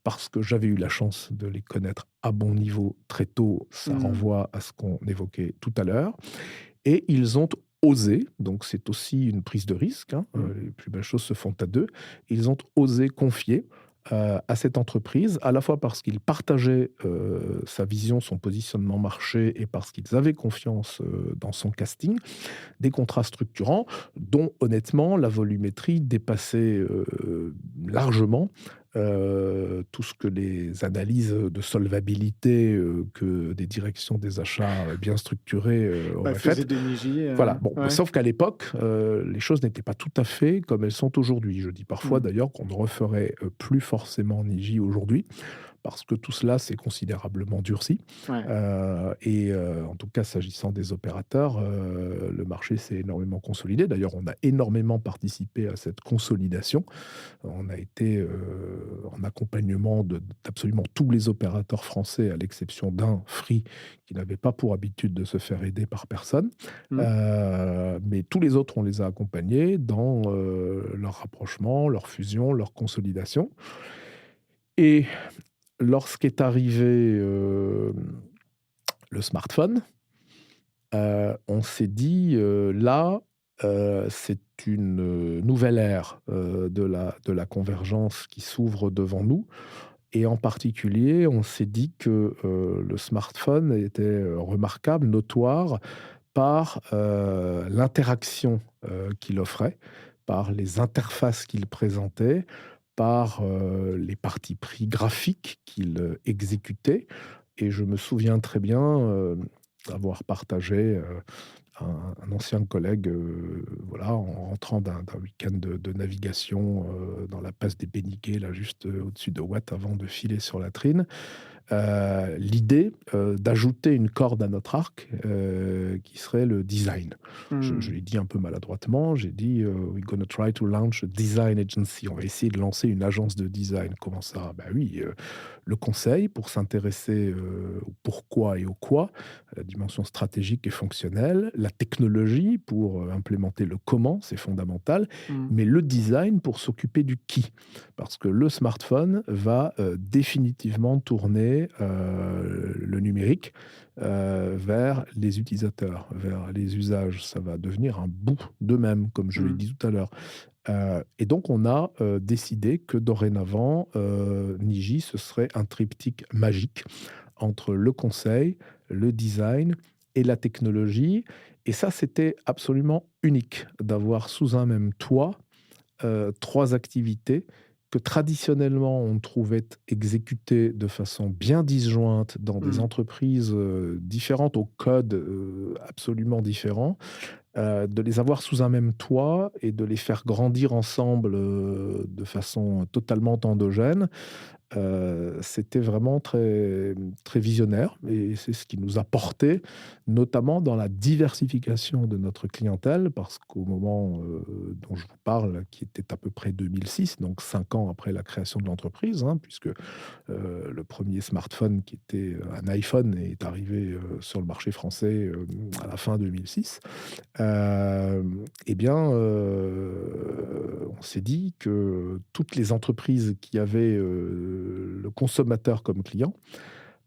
parce que j'avais eu la chance de les connaître à bon niveau très tôt. Ça renvoie à ce qu'on évoquait tout à l'heure. Et ils ont osé, donc c'est aussi une prise de risque, les plus belles choses se font à deux, ils ont osé confier à cette entreprise, à la fois parce qu'ils partageaient sa vision, son positionnement marché, et parce qu'ils avaient confiance dans son casting, des contrats structurants dont honnêtement la volumétrie dépassait largement tout ce que les analyses de solvabilité que des directions des achats bien structurées auraient faites. Voilà. Sauf qu'à l'époque, les choses n'étaient pas tout à fait comme elles sont aujourd'hui. Je dis parfois d'ailleurs qu'on ne referait plus forcément Niji aujourd'hui, parce que tout cela s'est considérablement durci. Ouais. En tout cas, s'agissant des opérateurs, le marché s'est énormément consolidé. D'ailleurs, on a énormément participé à cette consolidation. On a été en accompagnement d'absolument tous les opérateurs français, à l'exception d'un, Free, qui n'avait pas pour habitude de se faire aider par personne. Mmh. Mais tous les autres, on les a accompagnés dans leur rapprochement, leur fusion, leur consolidation. Et lorsqu'est arrivé le smartphone, on s'est dit, là, c'est une nouvelle ère de la convergence qui s'ouvre devant nous. Et en particulier, on s'est dit que le smartphone était remarquable, notoire, par l'interaction qu'il offrait, par les interfaces qu'il présentait, par les partis pris graphiques qu'il exécutait. Et je me souviens très bien d'avoir partagé un ancien collègue, voilà, en rentrant d'un week-end de navigation dans la passe des Béniguets, là, juste au-dessus de Watt, avant de filer sur la Trine, l'idée d'ajouter une corde à notre arc qui serait le design. Je l'ai dit un peu maladroitement, j'ai dit we're gonna try to launch a design agency. On va essayer de lancer une agence de design. Comment ça? Ben oui, le conseil pour s'intéresser au pourquoi et au quoi, la dimension stratégique et fonctionnelle, la technologie pour implémenter le comment, c'est fondamental, mais le design pour s'occuper du qui. Parce que le smartphone va définitivement tourner le numérique vers les utilisateurs, vers les usages. Ça va devenir un bout d'eux-mêmes, comme je l'ai dit tout à l'heure. Et donc, on a décidé que dorénavant, Niji, ce serait un triptyque magique entre le conseil, le design et la technologie. Et ça, c'était absolument unique d'avoir sous un même toit 3 activités que traditionnellement on trouvait exécutées de façon bien disjointe dans des entreprises différentes, au code absolument différent, de les avoir sous un même toit et de les faire grandir ensemble de façon totalement endogène. C'était vraiment très, très visionnaire et c'est ce qui nous a porté, notamment dans la diversification de notre clientèle, parce qu'au moment dont je vous parle, qui était à peu près 2006, donc 5 ans après la création de l'entreprise, hein, puisque le premier smartphone qui était un iPhone est arrivé sur le marché français à la fin 2006, eh bien, on s'est dit que toutes les entreprises qui avaient le consommateur comme client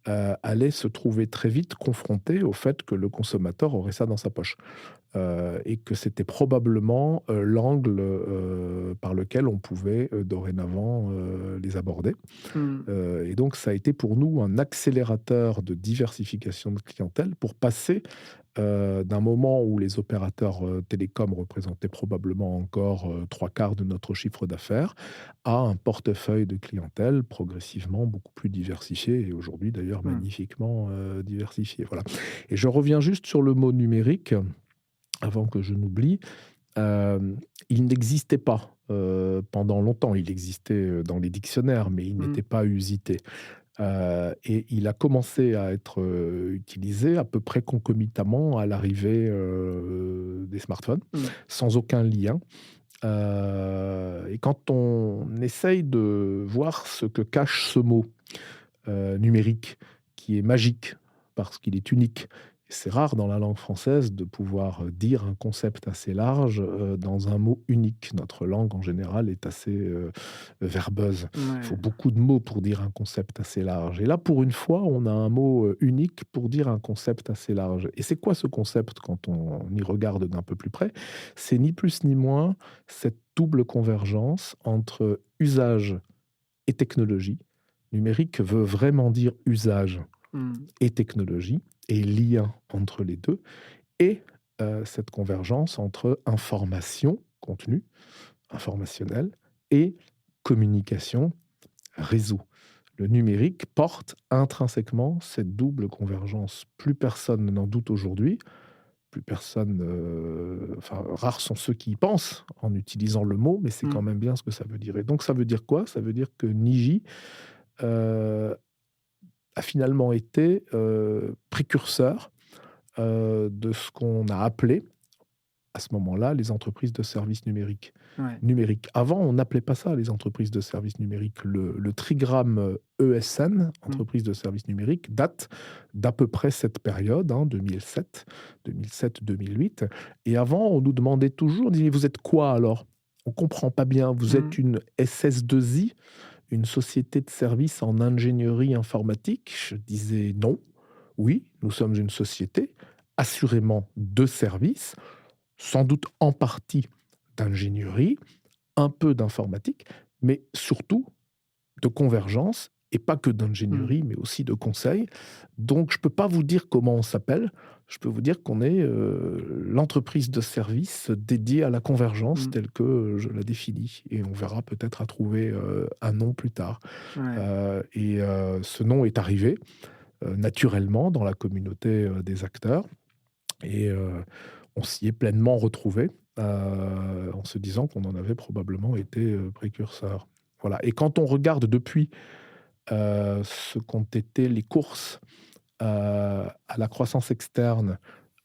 allaient se trouver très vite confrontées au fait que le consommateur aurait ça dans sa poche. Et que c'était probablement l'angle par lequel on pouvait dorénavant les aborder. Et donc, ça a été pour nous un accélérateur de diversification de clientèle pour passer d'un moment où les opérateurs télécoms représentaient probablement encore 3/4 de notre chiffre d'affaires à un portefeuille de clientèle progressivement beaucoup plus diversifié et aujourd'hui d'ailleurs magnifiquement diversifié. Voilà. Et je reviens juste sur le mot numérique avant que je n'oublie. Il n'existait pas pendant longtemps. Il existait dans les dictionnaires, mais il n'était pas usité. Et il a commencé à être utilisé à peu près concomitamment à l'arrivée des smartphones, sans aucun lien. Et quand on essaye de voir ce que cache ce mot numérique, qui est magique, parce qu'il est unique, c'est rare dans la langue française de pouvoir dire un concept assez large dans un mot unique. Notre langue, en général, est assez verbeuse. Il faut beaucoup de mots pour dire un concept assez large. Et là, pour une fois, on a un mot unique pour dire un concept assez large. Et c'est quoi ce concept quand on y regarde d'un peu plus près? C'est ni plus ni moins cette double convergence entre usage et technologie. Numérique veut vraiment dire usage et technologie, et lien entre les deux, et cette convergence entre information, contenu, informationnel, et communication, réseau. Le numérique porte intrinsèquement cette double convergence. Plus personne n'en doute aujourd'hui, plus personne, enfin rares sont ceux qui y pensent en utilisant le mot, mais c'est quand même bien ce que ça veut dire. Et donc ça veut dire quoi? Ça veut dire que Niji a finalement été précurseur de ce qu'on a appelé à ce moment-là les entreprises de services Ouais. numériques. Avant, on n'appelait pas ça les entreprises de services numériques. Le trigramme ESN, Mm. entreprise de services numériques, date d'à peu près cette période, 2007-2008. Et avant, on nous demandait toujours, on disait, vous êtes quoi alors? On ne comprend pas bien. Vous êtes une SS2I, une société de services en ingénierie informatique? Je disais non. Oui, nous sommes une société, assurément de services, sans doute en partie d'ingénierie, un peu d'informatique, mais surtout de convergence, et pas que d'ingénierie, mais aussi de conseil. Donc, je ne peux pas vous dire comment on s'appelle. Je peux vous dire qu'on est l'entreprise de service dédiée à la convergence Mm. telle que je la définis. Et on verra peut-être à trouver un nom plus tard. Ouais. Ce nom est arrivé naturellement dans la communauté des acteurs. Et on s'y est pleinement retrouvé en se disant qu'on en avait probablement été précurseur. Voilà. Et quand on regarde depuis ce qu'ont été les courses à la croissance externe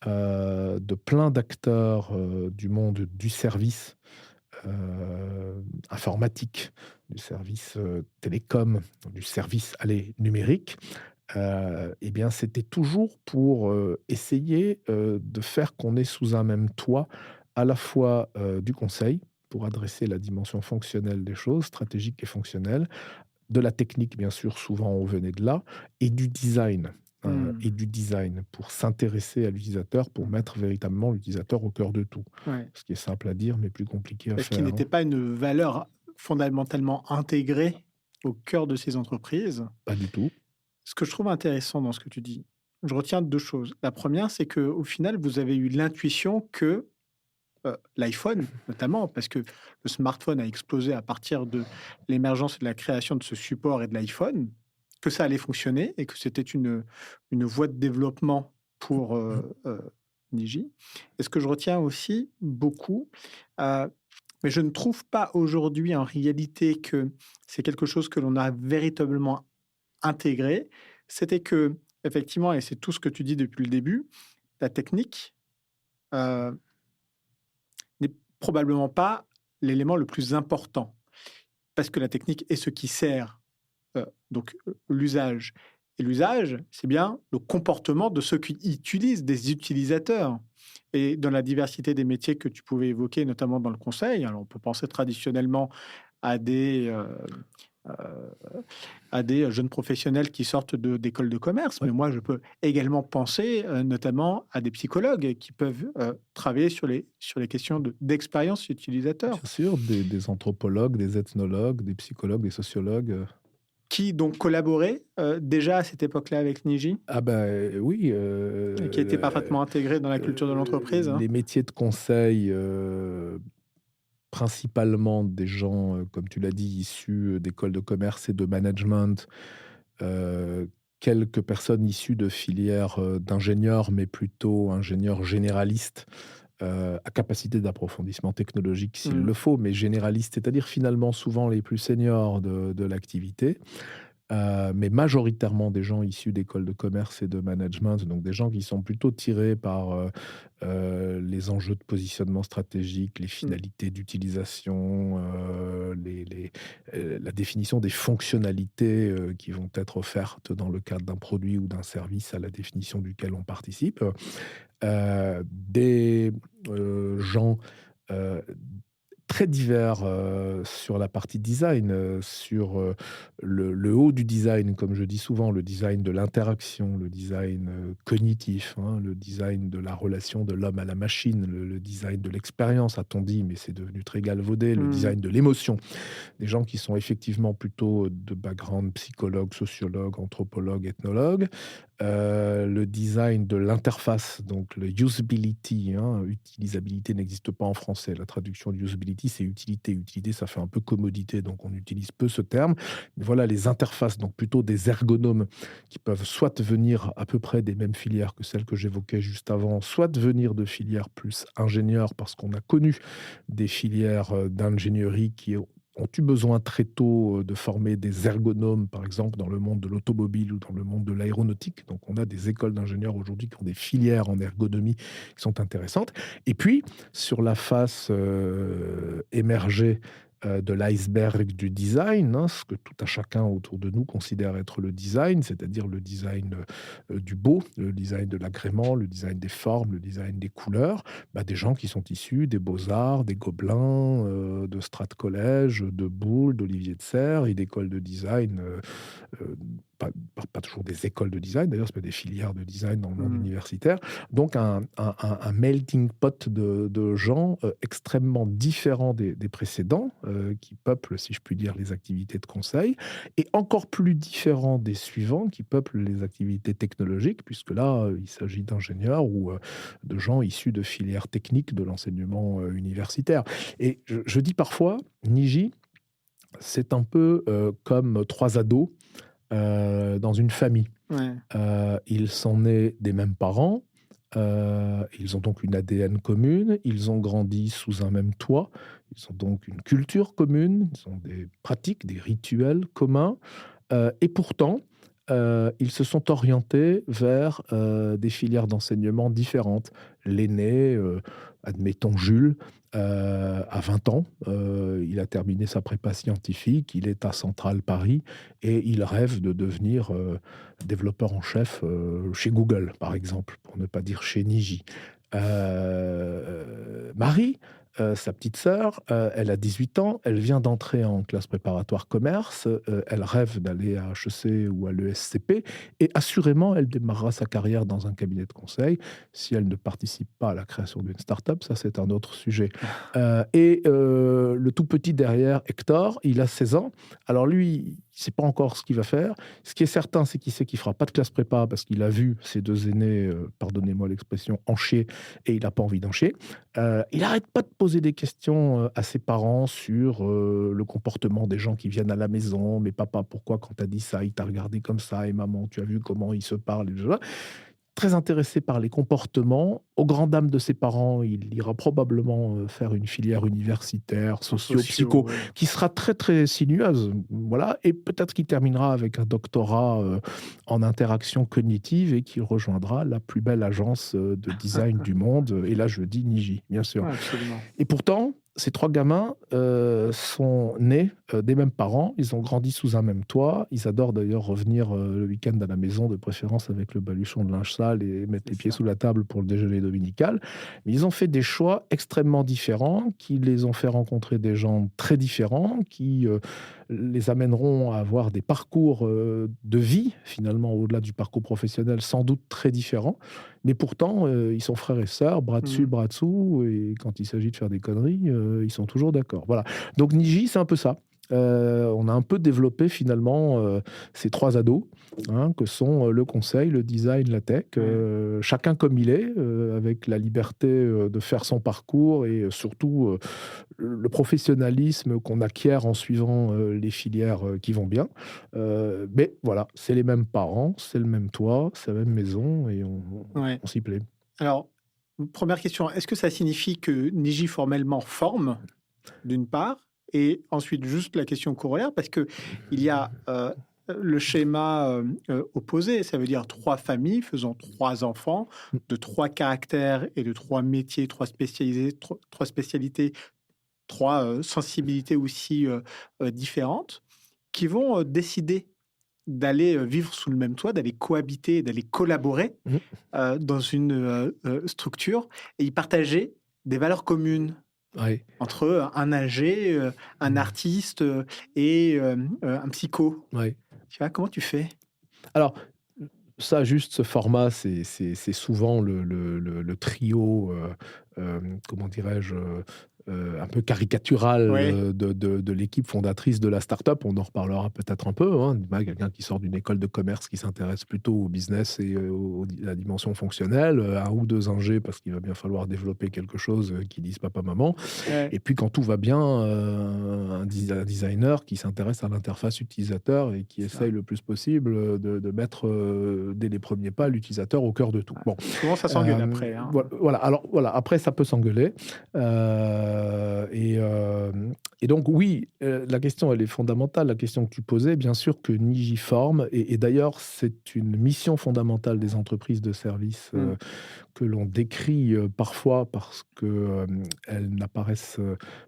de plein d'acteurs du monde du service informatique, du service télécom, du service numérique, eh bien, c'était toujours pour essayer de faire qu'on ait sous un même toit à la fois du conseil pour adresser la dimension fonctionnelle des choses, stratégique et fonctionnelle, de la technique, bien sûr, souvent on venait de là, et du design. Mm. Et du design pour s'intéresser à l'utilisateur, pour mettre véritablement l'utilisateur au cœur de tout. Ouais. Ce qui est simple à dire, mais plus compliqué à Parce qu'il faire. n'était pas une valeur fondamentalement intégrée au cœur de ces entreprises. Pas du tout. Ce que je trouve intéressant dans ce que tu dis, je retiens deux choses. La première, c'est qu'au final, vous avez eu l'intuition que l'iPhone, notamment, parce que le smartphone a explosé à partir de l'émergence et de la création de ce support et de l'iPhone, que ça allait fonctionner et que c'était une voie de développement pour Niji. Et ce que je retiens aussi beaucoup, mais je ne trouve pas aujourd'hui en réalité que c'est quelque chose que l'on a véritablement intégré, c'était que, effectivement, et c'est tout ce que tu dis depuis le début, la technique n'est probablement pas l'élément le plus important, parce que la technique est ce qui sert donc l'usage. Et l'usage, c'est bien le comportement de ceux qui utilisent, des utilisateurs. Et dans la diversité des métiers que tu pouvais évoquer, notamment dans le conseil, alors on peut penser traditionnellement à des jeunes professionnels qui sortent d'écoles de commerce. Ouais. Mais moi, je peux également penser notamment à des psychologues qui peuvent travailler sur les questions d'expérience utilisateur, Bien sûr, des anthropologues, des ethnologues, des psychologues, des sociologues. qui donc collaboraient déjà à cette époque-là avec Niji, Ah ben oui. et qui étaient parfaitement intégrés dans la culture de l'entreprise. Les métiers de conseil, principalement des gens, comme tu l'as dit, issus d'écoles de commerce et de management, quelques personnes issues de filières d'ingénieurs, mais plutôt ingénieurs généralistes, à capacité d'approfondissement technologique s'il le faut, mais généralistes, c'est-à-dire finalement souvent les plus seniors de l'activité. Mais majoritairement des gens issus d'écoles de commerce et de management, donc des gens qui sont plutôt tirés par les enjeux de positionnement stratégique, les finalités d'utilisation, la définition des fonctionnalités qui vont être offertes dans le cadre d'un produit ou d'un service à la définition duquel on participe. Des gens très divers sur la partie design, sur le haut du design, comme je dis souvent, le design de l'interaction, le design cognitif, le design de la relation de l'homme à la machine, le design de l'expérience, a-t-on dit, mais c'est devenu très galvaudé, le design de l'émotion. Des gens qui sont effectivement plutôt de background psychologue, sociologue, anthropologue, ethnologue. Le design de l'interface, donc le usability, utilisabilité n'existe pas en français. La traduction de usability, c'est utilité. Utilité, ça fait un peu commodité, donc on utilise peu ce terme. Mais voilà les interfaces, donc plutôt des ergonomes qui peuvent soit venir à peu près des mêmes filières que celles que j'évoquais juste avant, soit venir de filières plus ingénieurs, parce qu'on a connu des filières d'ingénierie qui ont ont eu besoin très tôt de former des ergonomes, par exemple, dans le monde de l'automobile ou dans le monde de l'aéronautique. Donc, on a des écoles d'ingénieurs aujourd'hui qui ont des filières en ergonomie qui sont intéressantes. Et puis, sur la face émergée de l'iceberg du design, hein, ce que tout un chacun autour de nous considère être le design, c'est-à-dire le design du beau, le design de l'agrément, le design des formes, le design des couleurs, des gens qui sont issus des Beaux-Arts, des Gobelins, de Strat Collège, de Boulle, d'Olivier de Serres et d'écoles de design, euh, pas toujours des écoles de design, d'ailleurs, c'est pas des filières de design dans le monde universitaire. Donc, un melting pot de gens extrêmement différents des précédents, qui peuplent, si je puis dire, les activités de conseil, et encore plus différents des suivants, qui peuplent les activités technologiques, puisque là, il s'agit d'ingénieurs ou de gens issus de filières techniques de l'enseignement universitaire. Et je dis parfois, Niji, c'est un peu comme trois ados dans une famille. Ouais. Ils sont nés des mêmes parents, ils ont donc une ADN commune, ils ont grandi sous un même toit, ils ont donc une culture commune, ils ont des pratiques, des rituels communs, et pourtant, ils se sont orientés vers des filières d'enseignement différentes. L'aîné, admettons Jules, a 20 ans, il a terminé sa prépa scientifique, il est à Centrale Paris et il rêve de devenir développeur en chef chez Google, par exemple, pour ne pas dire chez Niji. Marie, sa petite sœur, elle a 18 ans, elle vient d'entrer en classe préparatoire commerce, elle rêve d'aller à HEC ou à l'ESCP, et assurément, elle démarrera sa carrière dans un cabinet de conseil. Si elle ne participe pas à la création d'une start-up, ça c'est un autre sujet. Le tout petit derrière, Hector, il a 16 ans. Alors lui, il ne sait pas encore ce qu'il va faire. Ce qui est certain, c'est qu'il sait qu'il ne fera pas de classe prépa parce qu'il a vu ses deux aînés, pardonnez-moi l'expression, en chier, et il n'a pas envie d'en chier. Il n'arrête pas de poser des questions à ses parents sur le comportement des gens qui viennent à la maison. Mais papa, pourquoi quand tu as dit ça, il t'a regardé comme ça? Et maman, tu as vu comment il se parle? Très intéressé par les comportements. Aux grandes dames de ses parents, il ira probablement faire une filière universitaire, socio-psycho, ouais. qui sera très très sinueuse. Voilà. Et peut-être qu'il terminera avec un doctorat en interaction cognitive et qu'il rejoindra la plus belle agence de design du monde. Et là, je dis Niji, bien sûr. Ouais, absolument. Et pourtant, ces trois gamins sont nés des mêmes parents, ils ont grandi sous un même toit, ils adorent d'ailleurs revenir le week-end à la maison, de préférence avec le baluchon de linge sale et mettre les pieds sous la table pour le déjeuner dominical. Mais ils ont fait des choix extrêmement différents, qui les ont fait rencontrer des gens très différents, qui les amèneront à avoir des parcours de vie, finalement, au-delà du parcours professionnel, sans doute très différents. Mais pourtant, ils sont frères et sœurs, bras dessus, bras dessous, et quand il s'agit de faire des conneries, ils sont toujours d'accord. Voilà. Donc Niji, c'est un peu ça. On a un peu développé finalement ces trois ados, hein, que sont le conseil, le design, la tech, chacun comme il est, avec la liberté de faire son parcours et surtout le professionnalisme qu'on acquiert en suivant les filières qui vont bien. Mais voilà, c'est les mêmes parents, c'est le même toit, c'est la même maison et on s'y plaît. Alors, première question, est-ce que ça signifie que Niji formellement forme, d'une part, et ensuite juste la question corollaire, parce qu'il y a le schéma opposé, ça veut dire trois familles faisant trois enfants, de trois caractères et de trois métiers, trois spécialités, trois sensibilités aussi différentes, qui vont décider d'aller vivre sous le même toit, d'aller cohabiter, d'aller collaborer dans une structure et y partager des valeurs communes. Ouais. Entre un ingé, un artiste et un psycho. Ouais. Tu vois, comment tu fais? Alors, ça, juste ce format, c'est souvent le trio, comment dirais-je, un peu caricatural de l'équipe fondatrice de la start-up. On en reparlera peut-être un peu. Hein. Quelqu'un qui sort d'une école de commerce qui s'intéresse plutôt au business et à la dimension fonctionnelle. Un ou deux ingés parce qu'il va bien falloir développer quelque chose qui disent papa-maman. Ouais. Et puis quand tout va bien, un designer qui s'intéresse à l'interface utilisateur et qui essaye le plus possible de mettre dès les premiers pas l'utilisateur au cœur de tout. Bon. Souvent ça s'engueule après. Hein. Voilà. Alors voilà, après ça peut s'engueuler. Et donc oui, la question elle est fondamentale, la question que tu posais, bien sûr que Niji forme et d'ailleurs c'est une mission fondamentale des entreprises de services, Mmh. que l'on décrit, parfois parce que, elles n'apparaissent,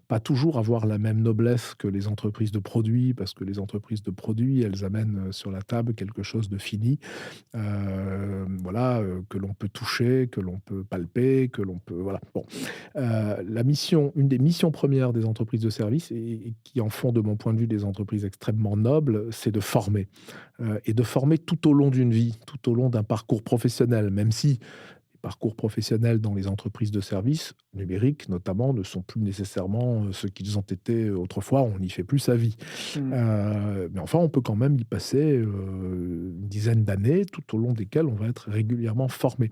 pas toujours avoir la même noblesse que les entreprises de produits. Parce que les entreprises de produits, elles amènent, sur la table quelque chose de fini, voilà, que l'on peut toucher, que l'on peut palper, que l'on peut voilà, bon. La mission une des missions premières des entreprises de services et qui en font, de mon point de vue, des entreprises extrêmement nobles, c'est de former, et de former tout au long d'une vie, tout au long d'un parcours professionnel. Même si les parcours professionnels dans les entreprises de services numériques, notamment, ne sont plus nécessairement, ce qu'ils ont été autrefois. On n'y fait plus sa vie. Mmh. Mais enfin, on peut quand même y passer, une dizaine d'années, tout au long desquelles on va être régulièrement formé.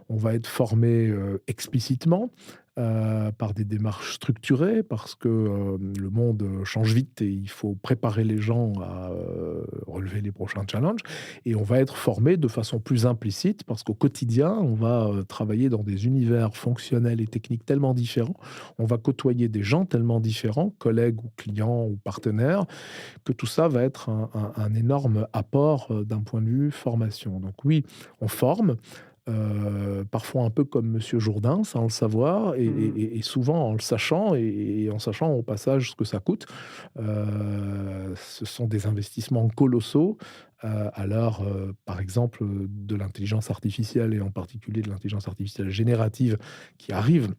On va être formé, explicitement, par des démarches structurées parce que, le monde, change vite et il faut préparer les gens à, relever les prochains challenges et on va être formé de façon plus implicite parce qu'au quotidien, on va, travailler dans des univers fonctionnels et techniques tellement différents. On va côtoyer des gens tellement différents, collègues ou clients ou partenaires, que tout ça va être un énorme apport, d'un point de vue formation. Donc oui, on forme, parfois un peu comme Monsieur Jourdain, sans le savoir Mmh. et souvent en le sachant et en sachant au passage ce que ça coûte. Ce sont des investissements colossaux, à l'heure, par exemple, de l'intelligence artificielle et en particulier de l'intelligence artificielle générative qui arrive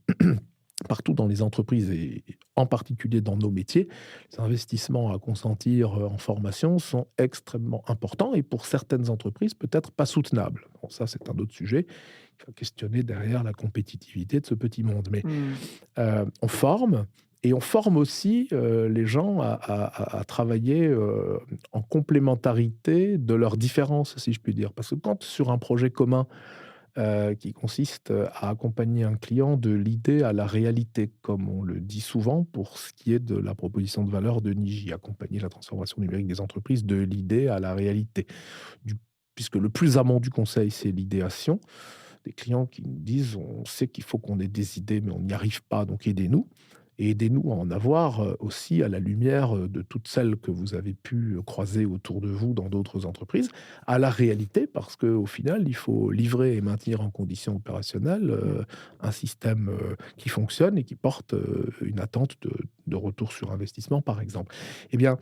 partout dans les entreprises et en particulier dans nos métiers. Les investissements à consentir, en formation sont extrêmement importants et pour certaines entreprises, peut-être pas soutenables. Bon, ça, c'est un autre sujet. Il faut questionner derrière la compétitivité de ce petit monde. Mais Mmh. on forme et on forme aussi, les gens à travailler, en complémentarité de leurs différences, si je puis dire. Parce que quand sur un projet commun, qui consiste, à accompagner un client de l'idée à la réalité, comme on le dit souvent pour ce qui est de la proposition de valeur de Niji, accompagner la transformation numérique des entreprises de l'idée à la réalité. Du Puisque le plus amont du conseil, c'est l'idéation. Des clients qui nous disent: «On sait qu'il faut qu'on ait des idées, mais on n'y arrive pas, donc aidez-nous». Et aidez-nous à en avoir, aussi à la lumière, de toutes celles que vous avez pu, croiser autour de vous dans d'autres entreprises, à la réalité parce qu'au final, il faut livrer et maintenir en conditions opérationnelles, Mmh. un système, qui fonctionne et qui porte, une attente de retour sur investissement, par exemple. Eh bien,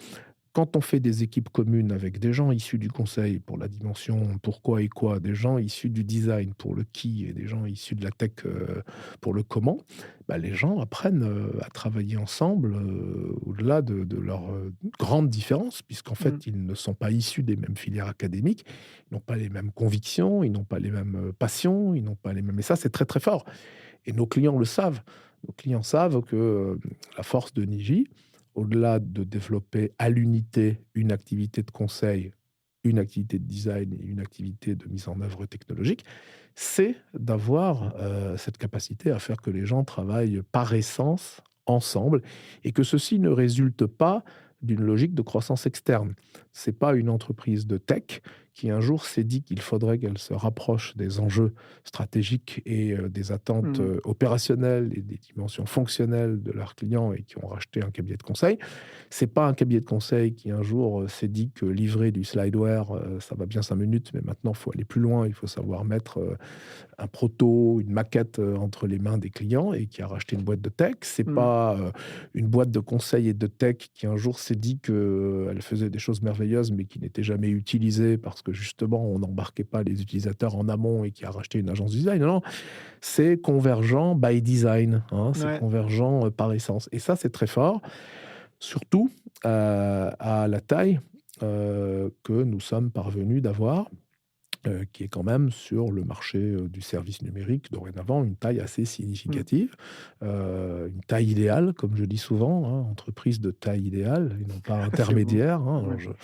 quand on fait des équipes communes avec des gens issus du conseil pour la dimension pourquoi et quoi, des gens issus du design pour le qui et des gens issus de la tech, pour le comment, bah, les gens apprennent, à travailler ensemble, au-delà de leurs, grandes différences puisqu'en Mmh. fait, ils ne sont pas issus des mêmes filières académiques, ils n'ont pas les mêmes convictions, ils n'ont pas les mêmes, passions, ils n'ont pas les mêmes et ça, c'est très, très fort et nos clients le savent. Nos clients savent que, la force de Niji, au-delà de développer à l'unité une activité de conseil, une activité de design et une activité de mise en œuvre technologique, c'est d'avoir, cette capacité à faire que les gens travaillent par essence ensemble et que ceci ne résulte pas d'une logique de croissance externe. C'est pas une entreprise de tech qui un jour s'est dit qu'il faudrait qu'elle se rapproche des enjeux stratégiques et des attentes, Mmh. opérationnelles et des dimensions fonctionnelles de leurs clients et qui ont racheté un cabinet de conseil. C'est pas un cabinet de conseil qui un jour, s'est dit que livrer du slideware, ça va bien 5 minutes, mais maintenant il faut aller plus loin, il faut savoir mettre, un proto, une maquette, entre les mains des clients et qui a racheté une boîte de tech. C'est Mmh. pas, une boîte de conseil et de tech qui un jour s'est dit qu'elle faisait des choses merveilleuses, mais qui n'étaient jamais utilisées parce que justement on n'embarquait pas les utilisateurs en amont et qui a racheté une agence de design. Non, non, c'est convergent by design, hein, c'est Ouais. convergent, par essence et ça, c'est très fort, surtout, à la taille, que nous sommes parvenus d'avoir. Qui est quand même sur le marché, du service numérique dorénavant une taille assez Mmh. significative, une taille idéale comme je dis souvent, hein, entreprise de taille idéale et non pas C'est beau. intermédiaire, hein. Ouais.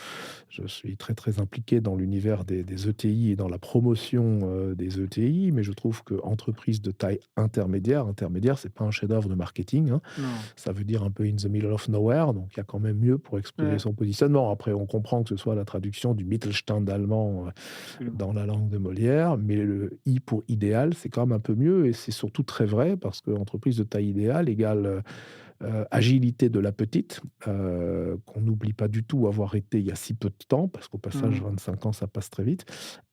Je suis très, très impliqué dans l'univers des ETI et dans la promotion, des ETI, mais je trouve qu'entreprise de taille intermédiaire, intermédiaire, c'est pas un chef-d'œuvre de marketing, hein. Non. Ça veut dire un peu in the middle of nowhere, donc il y a quand même mieux pour exprimer Ouais. son positionnement. Après, on comprend que ce soit la traduction du Mittelstand allemand, Absolument. dans la langue de Molière, mais le I pour idéal, c'est quand même un peu mieux et c'est surtout très vrai parce que entreprise de taille idéale égale agilité de la petite, qu'on n'oublie pas du tout avoir été il y a si peu de temps, parce qu'au passage, 25 ans, ça passe très vite,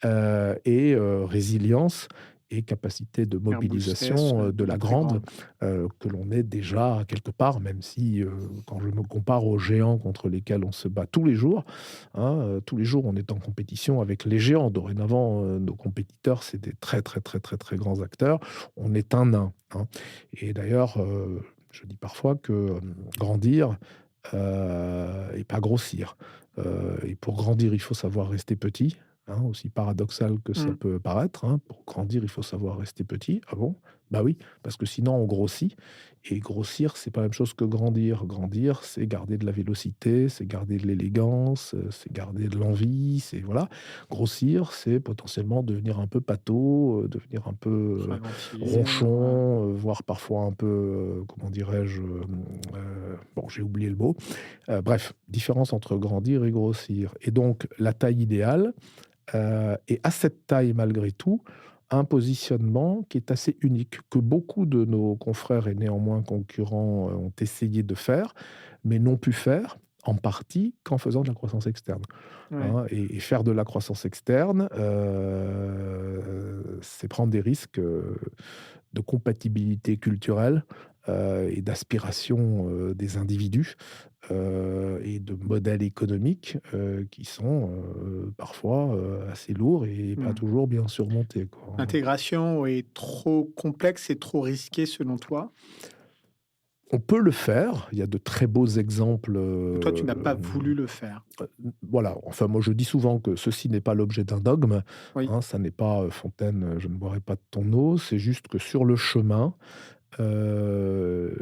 et résilience et capacité de mobilisation de la grande, que l'on est déjà quelque part, même si quand je me compare aux géants contre lesquels on se bat tous les jours, hein, tous les jours on est en compétition avec les géants. Dorénavant, nos compétiteurs, c'est des très très très très très grands acteurs. On est un nain. Hein. Et d'ailleurs, je dis parfois que grandir et pas grossir. Et pour grandir, il faut savoir rester petit. Hein, aussi paradoxal que ça peut paraître. Hein. Pour grandir, il faut savoir rester petit. Ah bon? Bah oui, parce que sinon on grossit. Et grossir, c'est pas la même chose que grandir. Grandir, c'est garder de la vélocité, c'est garder de l'élégance, c'est garder de l'envie, c'est voilà. Grossir, c'est potentiellement devenir un peu pâteau, devenir un peu ronchon, voire parfois un peu, comment dirais-je, bon, j'ai oublié le mot. Bref, différence entre grandir et grossir. Et donc, la taille idéale, et à cette taille, malgré tout, un positionnement qui est assez unique, que beaucoup de nos confrères et néanmoins concurrents ont essayé de faire, mais n'ont pu faire, en partie, qu'en faisant de la croissance externe. Ouais. Hein, et faire de la croissance externe, c'est prendre des risques de compatibilité culturelle et d'aspiration des individus et de modèles économiques qui sont parfois assez lourds et pas toujours bien surmontés. Quoi. L'intégration est trop complexe et trop risquée selon toi? On peut le faire, il y a de très beaux exemples. Toi, tu n'as pas voulu le faire. Voilà, enfin moi je dis souvent que ceci n'est pas l'objet d'un dogme, Oui. hein, ça n'est pas Fontaine, je ne boirai pas de ton eau, c'est juste que sur le chemin,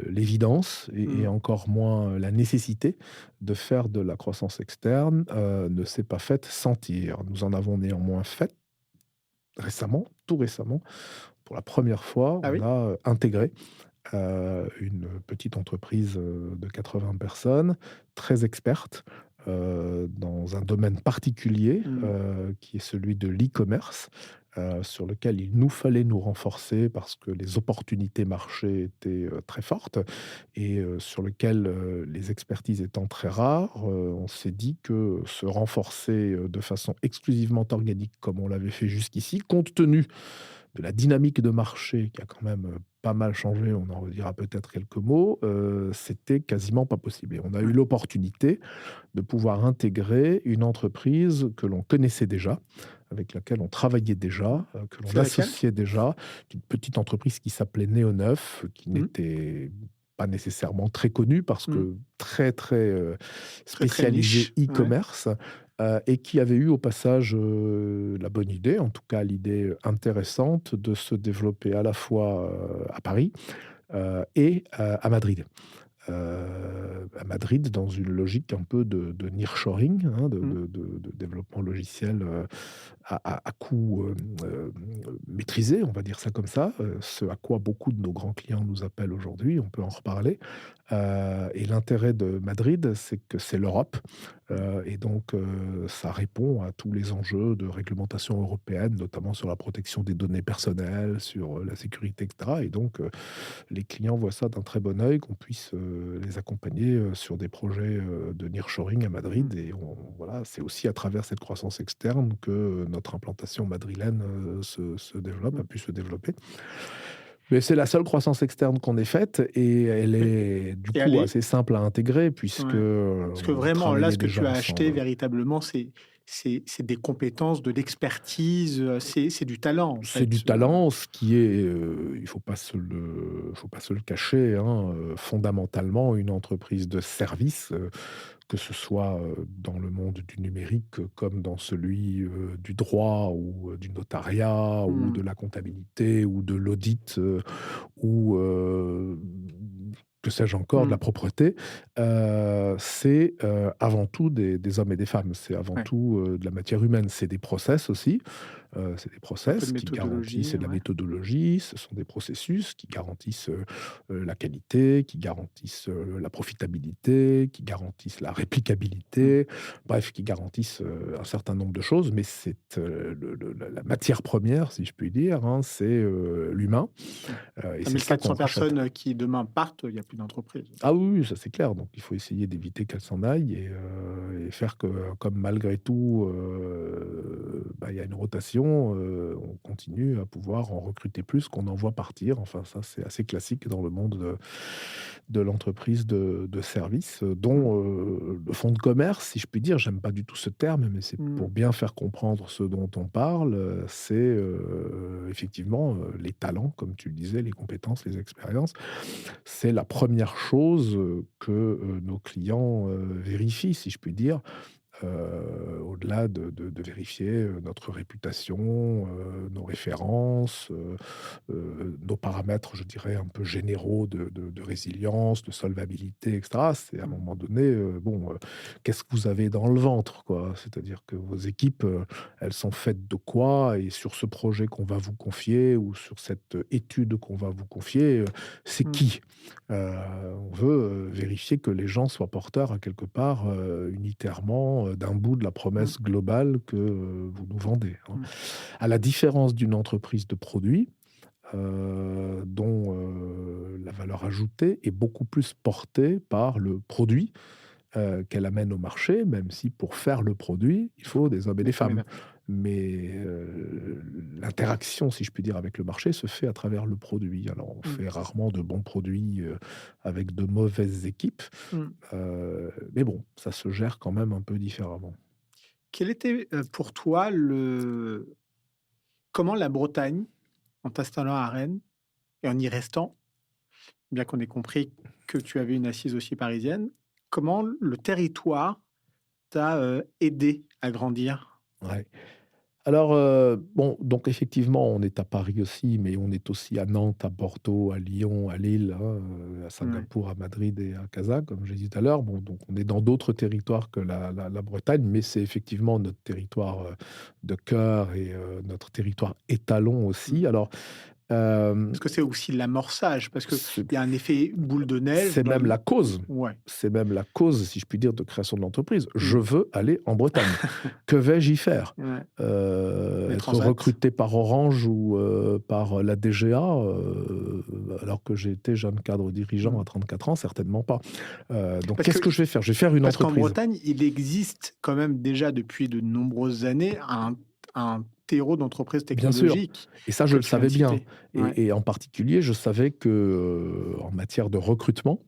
l'évidence et encore moins la nécessité de faire de la croissance externe ne s'est pas faite sentir. Nous en avons néanmoins fait récemment, tout récemment, pour la première fois, Ah oui? on a intégré une petite entreprise de 80 personnes, très experte dans un domaine particulier qui est celui de l'e-commerce, sur lequel il nous fallait nous renforcer parce que les opportunités marché étaient très fortes et sur lequel les expertises étant très rares, on s'est dit que se renforcer de façon exclusivement organique comme on l'avait fait jusqu'ici, compte tenu de la dynamique de marché qui a quand même pas mal changé, on en redira peut-être quelques mots, c'était quasiment pas possible. Et on a eu l'opportunité de pouvoir intégrer une entreprise que l'on connaissait déjà, avec laquelle on travaillait déjà, que l'on C'est laquelle? associait déjà, une petite entreprise qui s'appelait Néo9, qui n'était pas nécessairement très connue parce que très spécialisée niche, e-commerce. Et qui avait eu au passage la bonne idée, en tout cas l'idée intéressante, de se développer à la fois à Paris et à Madrid. À Madrid, dans une logique un peu de nearshoring, hein, de développement logiciel à coût maîtrisé, on va dire ça comme ça, ce à quoi beaucoup de nos grands clients nous appellent aujourd'hui, on peut en reparler. Et l'intérêt de Madrid, c'est que c'est l'Europe, et donc ça répond à tous les enjeux de réglementation européenne, notamment sur la protection des données personnelles, sur la sécurité, etc. Et donc les clients voient ça d'un très bon œil, qu'on puisse les accompagner sur des projets de nearshoring à Madrid. Et voilà, c'est aussi à travers cette croissance externe que notre implantation madrilène se développe, a pu se développer. Mais c'est la seule croissance externe qu'on ait faite et elle est du coup assez simple à intégrer puisque... Parce que vraiment, là, ce que tu as acheté véritablement, c'est des compétences, de l'expertise, c'est du talent. C'est du talent, ce qui est, il ne faut pas se le cacher, hein, fondamentalement une entreprise de service, que ce soit dans le monde du numérique comme dans celui du droit ou du notariat ou de la comptabilité ou de l'audit ou que sais-je encore, de la propreté, c'est avant tout des hommes et des femmes, c'est avant tout de la matière humaine, c'est des process aussi, C'est des Un peu process de qui garantissent, méthodologie, c'est de la ouais. méthodologie, ce sont des processus qui garantissent la qualité, qui garantissent la profitabilité, qui garantissent la Mmh. réplicabilité, bref, qui garantissent un certain nombre de choses, mais c'est la matière première, si je puis dire, hein, c'est l'humain, Mmh. et Tu as c'est ça qu'on 1 400 rachète. personnes qui demain partent, il y a plus d'entreprise. Ah oui, oui, ça c'est clair. Donc il faut essayer d'éviter qu'elle s'en aille et faire que, comme malgré tout, bah, il y a une rotation, on continue à pouvoir en recruter plus qu'on en voit partir. Enfin, ça, c'est assez classique dans le monde de l'entreprise de service, Mmh. dont le fonds de commerce, si je puis dire. J'aime pas du tout ce terme, mais c'est Mmh. pour bien faire comprendre ce dont on parle. C'est effectivement les talents, comme tu le disais, les compétences, les expériences. C'est la première chose que nos clients vérifient, si je puis dire. Au-delà de vérifier notre réputation, nos références, nos paramètres, je dirais, un peu généraux de résilience, de solvabilité, et cetera. C'est à un Mmh. moment donné, bon, qu'est-ce que vous avez dans le ventre, quoi? C'est-à-dire que vos équipes, elles sont faites de quoi? Et sur ce projet qu'on va vous confier ou sur cette étude qu'on va vous confier, c'est Mmh. qui? On veut, vérifier que les gens soient porteurs à quelque part, unitairement, d'un bout de la Mmh. promesse globale que, vous nous vendez, hein. Mmh. À la différence d'une entreprise de produits, dont, la valeur ajoutée est beaucoup plus portée par le produit, qu'elle amène au marché, même si pour faire le produit, il faut des hommes et Des des femmes et femmes. des Mais, l'interaction, si je puis dire, avec le marché se fait à travers le produit. Alors on Mmh. fait rarement de bons produits, avec de mauvaises équipes, Mmh. mais bon, ça se gère quand même un peu différemment. Quel était, pour toi le comment la Bretagne, en t'installant à Rennes et en y restant, bien qu'on ait compris que tu avais une assise aussi parisienne, comment le territoire t'a, aidé à grandir? Ouais. Alors, bon, donc effectivement, on est à Paris aussi, mais on est aussi à Nantes, à Bordeaux, à Lyon, à Lille, hein, à Ouais. Singapour, à Madrid et à Casa, comme j'ai dit tout à l'heure. Bon, donc on est dans d'autres territoires que la Bretagne, mais c'est effectivement notre territoire, de cœur et notre territoire étalon Mmh. aussi. Alors, hem, Est-ce que c'est aussi l'amorçage? Parce qu'il c'est y a un effet boule de neige c'est dans même le la cause. ouais. C'est même la cause, si je puis dire, de création de l'entreprise. Je Mmh. veux aller en Bretagne. Que vais-je y faire? Ouais. Les Être transats. recruté par Orange ou par la DGA, alors que j'ai été jeune cadre dirigeant Mmh. à 34 ans? Certainement pas. Donc Parce que qu'est-ce que je vais faire? Je vais faire une Parce qu'en entreprise. Bretagne, il existe quand même déjà depuis de nombreuses années un terreau d'entreprises Bien sûr, technologiques et ça, je que le tu viens de savais bien, citer. Ouais. et en particulier, je savais que, en matière de recrutement,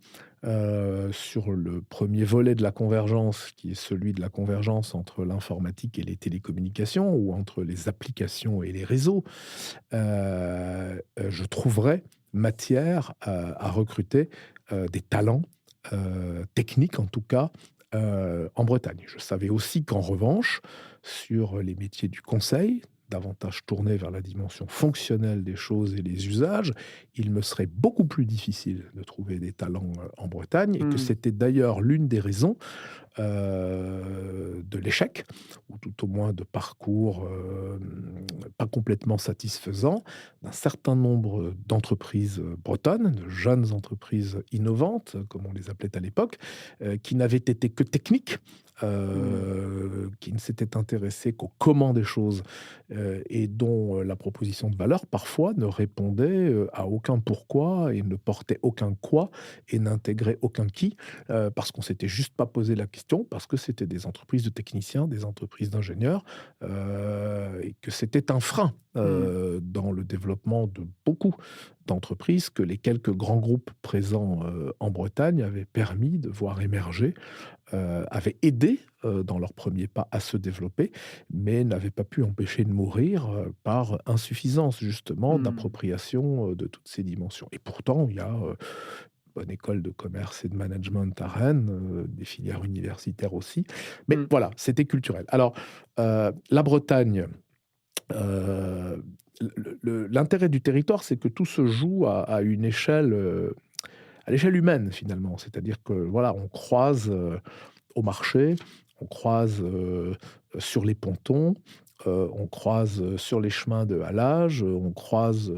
sur le premier volet de la convergence, qui est celui de la convergence entre l'informatique et les télécommunications ou entre les applications et les réseaux, je trouverais matière à recruter, des talents, techniques en tout cas, en Bretagne. Je savais aussi qu'en revanche, sur les métiers du conseil, davantage tournés vers la dimension fonctionnelle des choses et les usages, il me serait beaucoup plus difficile de trouver des talents, en Bretagne, et que Mmh. c'était d'ailleurs l'une des raisons, de l'échec, ou tout au moins de parcours, pas complètement satisfaisant d'un certain nombre d'entreprises, bretonnes, de jeunes entreprises innovantes, comme on les appelait à l'époque, qui n'avaient été que techniques, Mmh. qui ne s'étaient intéressées qu'au comment des choses, et dont, la proposition de valeur parfois ne répondait, à aucun pourquoi et ne portait aucun quoi et n'intégrait aucun qui, parce qu'on s'était juste pas posé la question, parce que c'était des entreprises de techniciens, des entreprises d'ingénieurs, et que c'était un frein, Mmh. dans le développement de beaucoup d'entreprises que les quelques grands groupes présents, en Bretagne avaient permis de voir émerger, avaient aidé, dans leurs premiers pas à se développer, mais n'avaient pas pu empêcher de mourir, par insuffisance justement Mmh. d'appropriation, de toutes ces dimensions. Et pourtant, il y a, bonne école de commerce et de management à Rennes, des filières universitaires aussi. Mais Mmh. voilà, c'était culturel. Alors, la Bretagne, heu, l'intérêt du territoire, c'est que tout se joue à une échelle, à l'échelle humaine finalement. C'est-à-dire que voilà, on croise, au marché, on croise, sur les pontons, on croise sur les chemins de halage, on croise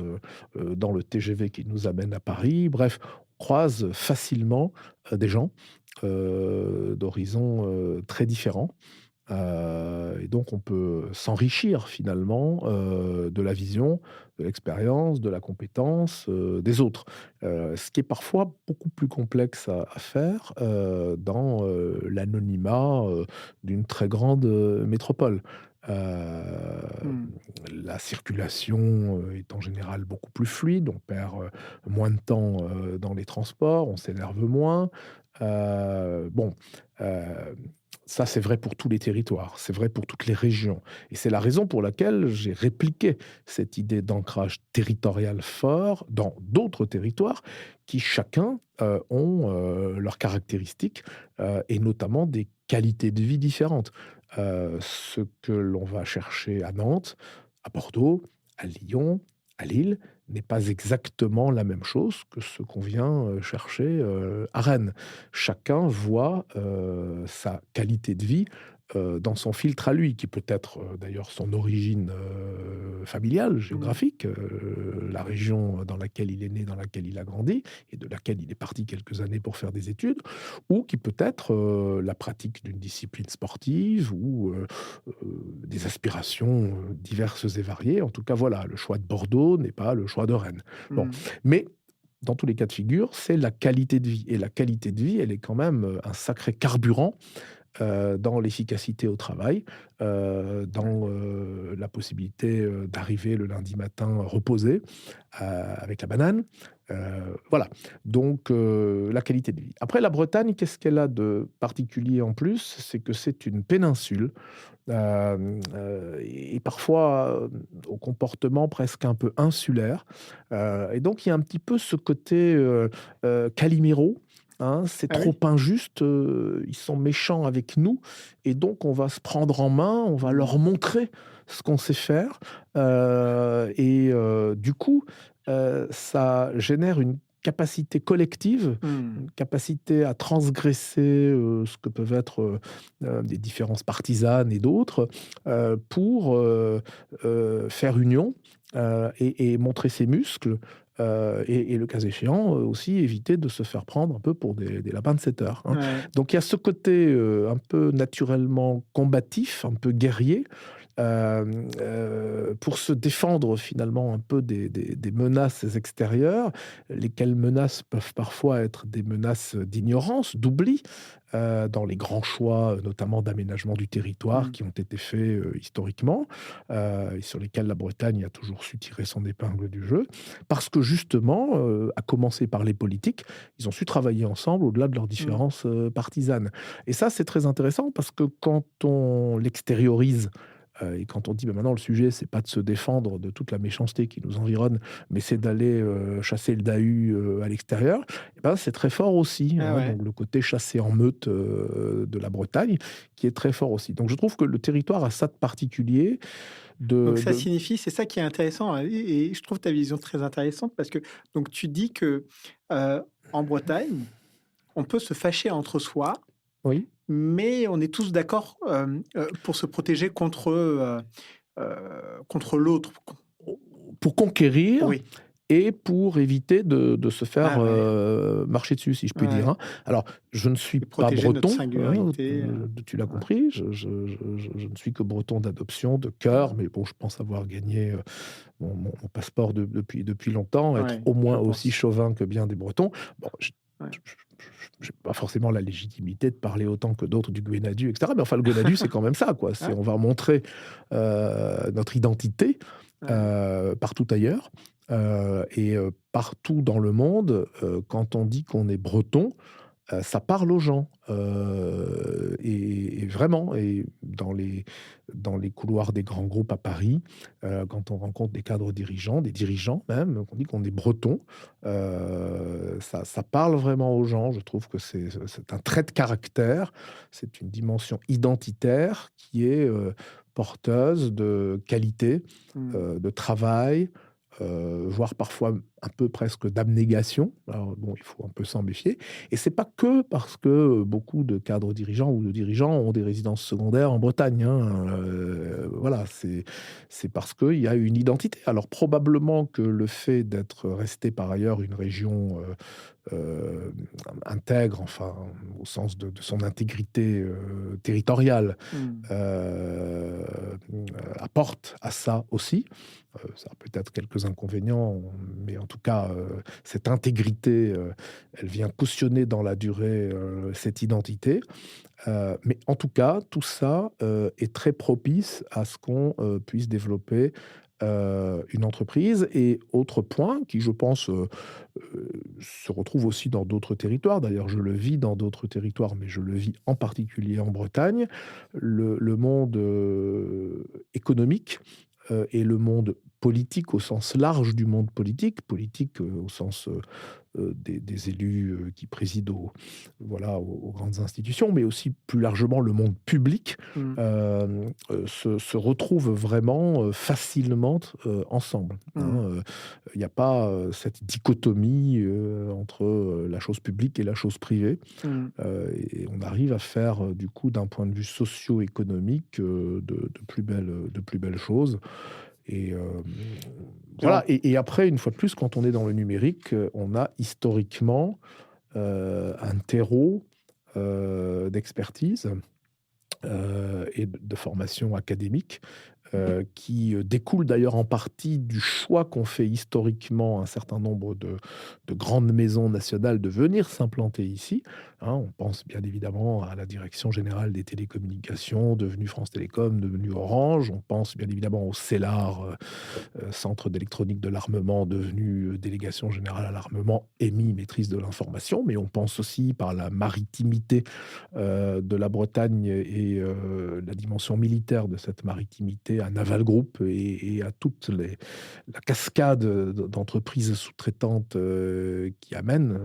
dans le TGV qui nous amène à Paris. Bref, on croise facilement des gens d'horizons très différents. Et donc on peut s'enrichir finalement de la vision, de l'expérience, de la compétence des autres. Ce qui est parfois beaucoup plus complexe à faire dans l'anonymat d'une très grande métropole. Euh, Hmm. la circulation est en général beaucoup plus fluide, on perd moins de temps dans les transports, on s'énerve moins. Bon, euh, ça c'est vrai pour tous les territoires, c'est vrai pour toutes les régions. Et c'est la raison pour laquelle j'ai répliqué cette idée d'ancrage territorial fort dans d'autres territoires qui chacun ont leurs caractéristiques et notamment des qualités de vie différentes. Ce que l'on va chercher à Nantes, à Bordeaux, à Lyon, à Lille, n'est pas exactement la même chose que ce qu'on vient chercher à Rennes. Chacun voit sa qualité de vie dans son filtre à lui, qui peut être d'ailleurs son origine familiale, Hmm. géographique, la région dans laquelle il est né, dans laquelle il a grandi, et de laquelle il est parti quelques années pour faire des études, ou qui peut être la pratique d'une discipline sportive ou des aspirations diverses et variées. En tout cas, voilà, le choix de Bordeaux n'est pas le choix de Rennes. Bon, Hmm. mais dans tous les cas de figure, c'est la qualité de vie. Et la qualité de vie, elle est quand même un sacré carburant dans l'efficacité au travail, dans la possibilité d'arriver le lundi matin reposé avec la banane. Voilà, donc la qualité de vie. Après, la Bretagne, qu'est-ce qu'elle a de particulier en plus? C'est que c'est une péninsule et parfois au comportement presque un peu insulaire. Et donc, il y a un petit peu ce côté Calimero. Hein, c'est Ah trop oui. injuste, ils sont méchants avec nous, et donc on va se prendre en main, on va Hmm. leur montrer ce qu'on sait faire. Du coup, ça génère une capacité collective, Hmm. une capacité à transgresser ce que peuvent être des différences partisanes et d'autres, pour faire union et montrer ses muscles. Et le cas échéant, aussi éviter de se faire prendre un peu pour des lapins de 7 heures. Hein. Ouais. Donc il y a ce côté un peu naturellement combatif, un peu guerrier, pour se défendre finalement un peu des menaces extérieures, lesquelles menaces peuvent parfois être des menaces d'ignorance, d'oubli, dans les grands choix, notamment d'aménagement du territoire Hmm. qui ont été faits historiquement, et sur lesquels la Bretagne a toujours su tirer son épingle du jeu, parce que justement, à commencer par les politiques, ils ont su travailler ensemble au-delà de leurs Hmm. différences partisanes. Et ça, c'est très intéressant parce que quand on l'extériorise, et quand on dit: «Bah, maintenant le sujet, c'est pas de se défendre de toute la méchanceté qui nous environne, mais c'est d'aller, chasser le Dahu, à l'extérieur», et ben, c'est très fort aussi, Ah hein. ouais. Donc le côté chassé en meute, de la Bretagne, qui est très fort aussi. Donc je trouve que le territoire a ça de particulier Donc de ça signifie, c'est ça qui est intéressant, hein, et je trouve ta vision très intéressante parce que donc tu dis que en Bretagne, on peut se fâcher entre soi, oui? mais on est tous d'accord pour se protéger contre l'autre. Pour conquérir Oui. et pour éviter de se faire, Ah ouais. marcher dessus, si je puis dire, Ouais. hein. Alors, je ne suis Et pas protéger notre breton, hein, singularité. tu l'as Ouais. compris, je ne suis que breton d'adoption, de cœur, mais bon, je pense avoir gagné, mon passeport depuis longtemps, être Ouais, au je moins aussi pense. chauvin que bien des Bretons. Bon, Ouais. j'ai pas forcément la légitimité de parler autant que d'autres du Guénadu et cetera, mais enfin, le Guénadu, c'est quand même ça, quoi. C'est Ouais, on va montrer, notre identité, ouais. partout ailleurs, partout dans le monde, quand on dit qu'on est breton, ça parle aux gens, et vraiment, et dans les couloirs des grands groupes à Paris, quand on rencontre des cadres dirigeants, des dirigeants même, qu'on dit qu'on est breton, ça parle vraiment aux gens. Je trouve que c'est un trait de caractère, c'est une dimension identitaire qui est, porteuse de qualité, Mmh. de travail, voire parfois un peu presque d'abnégation. Alors bon, il faut un peu s'en méfier. Et c'est pas que parce que beaucoup de cadres dirigeants ou de dirigeants ont des résidences secondaires en Bretagne, hein. Voilà, c'est parce qu'il y a une identité. Alors probablement que le fait d'être resté par ailleurs une région euh, intègre, enfin au sens de son intégrité territoriale, Hmm. euh, apporte à ça aussi. Ça a peut-être quelques inconvénients, mais en tout cas, cette intégrité, elle vient cautionner dans la durée cette identité. Mais en tout cas, tout ça est très propice à ce qu'on puisse développer une entreprise. Et autre point qui, je pense, se retrouve aussi dans d'autres territoires. D'ailleurs, je le vis dans d'autres territoires, mais je le vis en particulier en Bretagne. Le monde économique et le monde politique au sens large du monde politique au sens des élus qui président voilà, aux grandes institutions, mais aussi plus largement le monde public, Hmm. se retrouvent vraiment facilement ensemble, Hmm. hein. Il n'y a pas cette dichotomie entre la chose publique et la chose privée. Hmm. Et on arrive à faire, du coup, d'un point de vue socio-économique, de plus belles choses. Et Bien. voilà. Et après, une fois de plus, quand on est dans le numérique, on a historiquement un terreau d'expertise et de formation académique qui découle d'ailleurs en partie du choix qu'ont fait historiquement un certain nombre de grandes maisons nationales de venir s'implanter ici, hein. On pense bien évidemment à la Direction générale des télécommunications, devenue France Télécom, devenue Orange. On pense bien évidemment au CELAR, Centre d'électronique de l'armement, devenu Délégation générale à l'armement, EMI, maîtrise de l'information. Mais on pense aussi par la maritimité de la Bretagne et la dimension militaire de cette maritimité à Naval Group et à toute la cascade d'entreprises sous-traitantes qui amènent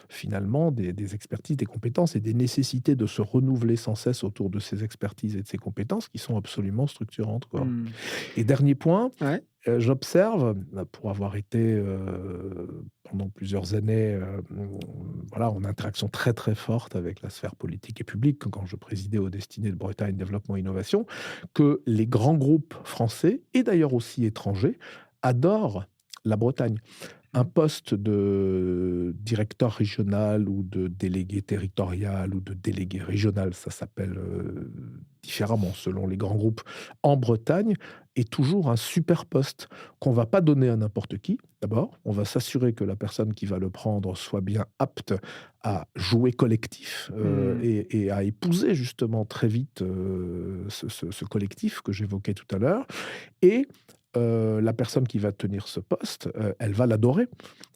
finalement des expertises, des compétences et des nécessités de se renouveler sans cesse autour de ces expertises et de ces compétences qui sont absolument structurantes, quoi. Hmm. Et dernier point, Ouais. j'observe, pour avoir été pendant plusieurs années voilà, en interaction très très forte avec la sphère politique et publique, quand je présidais aux destinées de Bretagne Développement Innovation, que les grands groupes français, et d'ailleurs aussi étrangers, adorent la Bretagne. Un poste de directeur régional ou de délégué territorial ou de délégué régional, ça s'appelle différemment selon les grands groupes, en Bretagne, est toujours un super poste qu'on va pas donner à n'importe qui. D'abord, on va s'assurer que la personne qui va le prendre soit bien apte à jouer collectif Hmm. et à épouser justement très vite ce collectif que j'évoquais tout à l'heure. Et la personne qui va tenir ce poste, elle va l'adorer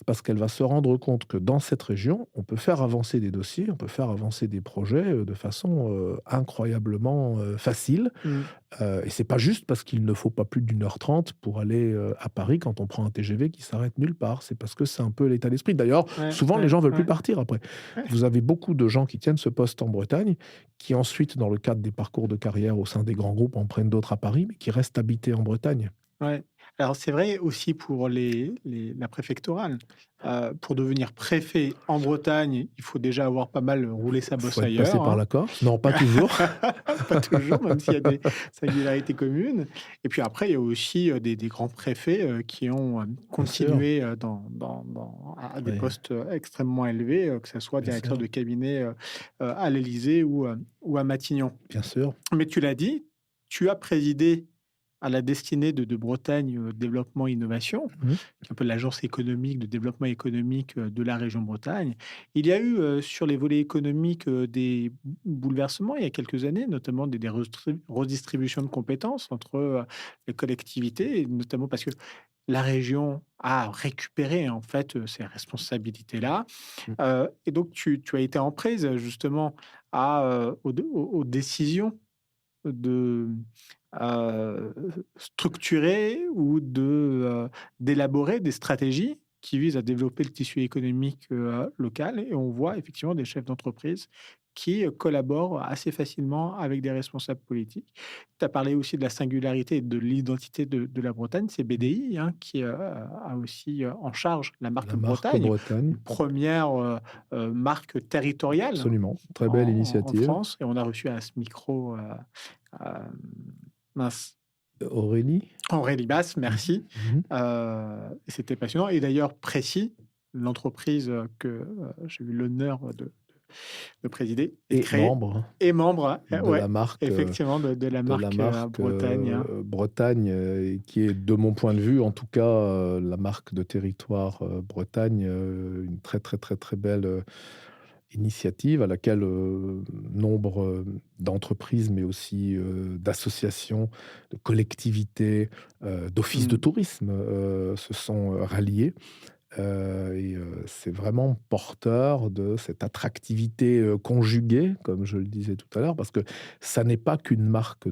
parce qu'elle va se rendre compte que dans cette région, on peut faire avancer des dossiers, on peut faire avancer des projets de façon incroyablement facile. Hmm. Et c'est pas juste parce qu'il ne faut pas plus d'1 h 30 pour aller à Paris quand on prend un TGV qui s'arrête nulle part. C'est parce que c'est un peu l'état d'esprit. D'ailleurs, Ouais, souvent les ouais, gens veulent plus ouais, partir après. ouais. Vous avez beaucoup de gens qui tiennent ce poste en Bretagne, qui ensuite, dans le cadre des parcours de carrière au sein des grands groupes, en prennent d'autres à Paris, mais qui restent habités en Bretagne. Ouais. Alors c'est vrai aussi pour la préfectorale. Pour devenir préfet en Bretagne, il faut déjà avoir pas mal roulé sa Il bosse faut être passé ailleurs, par hein. la Corse. Non, pas toujours. Pas toujours, même s'il y a des singularités communes. Et puis après, il y a aussi des grands préfets qui ont Bien sûr. continué à des Oui, postes extrêmement élevés, que ce soit bien directeur sûr. de cabinet à l'Élysée ou à Matignon. Bien sûr. Mais tu l'as dit, tu as présidé à la destinée de Bretagne Développement Innovation, Mhm. qui est un peu l'agence économique de développement économique de la région Bretagne. Il y a eu sur les volets économiques des bouleversements il y a quelques années, notamment des redistributions de compétences entre les collectivités, et notamment parce que la région a récupéré en fait ces responsabilités-là. Mm. Et donc tu as été en prise justement aux décisions de structurer ou d'élaborer des stratégies qui vise à développer le tissu économique local. Et on voit effectivement des chefs d'entreprise qui collaborent assez facilement avec des responsables politiques. Tu as parlé aussi de la singularité et de l'identité de la Bretagne. C'est BDI hein, qui a aussi en charge la marque La marque Bretagne, Bretagne, une première marque territoriale absolument. Très belle en initiative. France. Et on a reçu à ce micro euh, mince, Aurélie. Aurélie Basse, merci. Mhm. Et c'était passionnant. Et d'ailleurs, Précis, l'entreprise que j'ai eu l'honneur de présider, est Et créée membre et membre, de ouais, la marque, effectivement, de la marque Bretagne. Hein. Bretagne, qui est, de mon point de vue, en tout cas, la marque de territoire Bretagne, une très très très très belle initiative à laquelle nombre d'entreprises, mais aussi d'associations, de collectivités, d'offices de Mm. tourisme se sont ralliés. C'est vraiment porteur de cette attractivité conjuguée, comme je le disais tout à l'heure, parce que ça n'est pas qu'une marque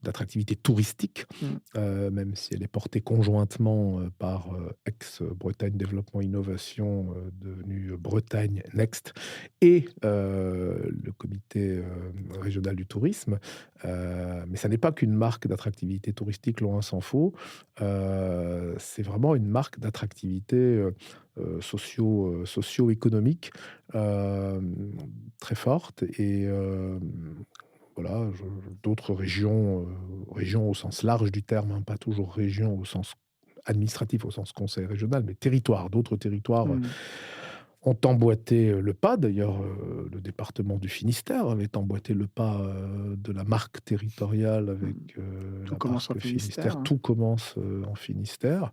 d'attractivité touristique, même si elle est portée conjointement par ex-Bretagne Développement Innovation, devenu Bretagne Next, et le comité régional du tourisme. Mais ça n'est pas qu'une marque d'attractivité touristique, loin s'en faut. C'est vraiment une marque d'attractivité socio-économique très forte. Et voilà, d'autres régions au sens large du terme, hein, pas toujours région au sens administratif, au sens conseil régional, mais d'autres territoires Mm. ont emboîté le pas. D'ailleurs, le département du Finistère avait emboîté le pas de la marque territoriale avec Tout la commence en marque Finistère. Finistère. Hein. Tout commence en Finistère.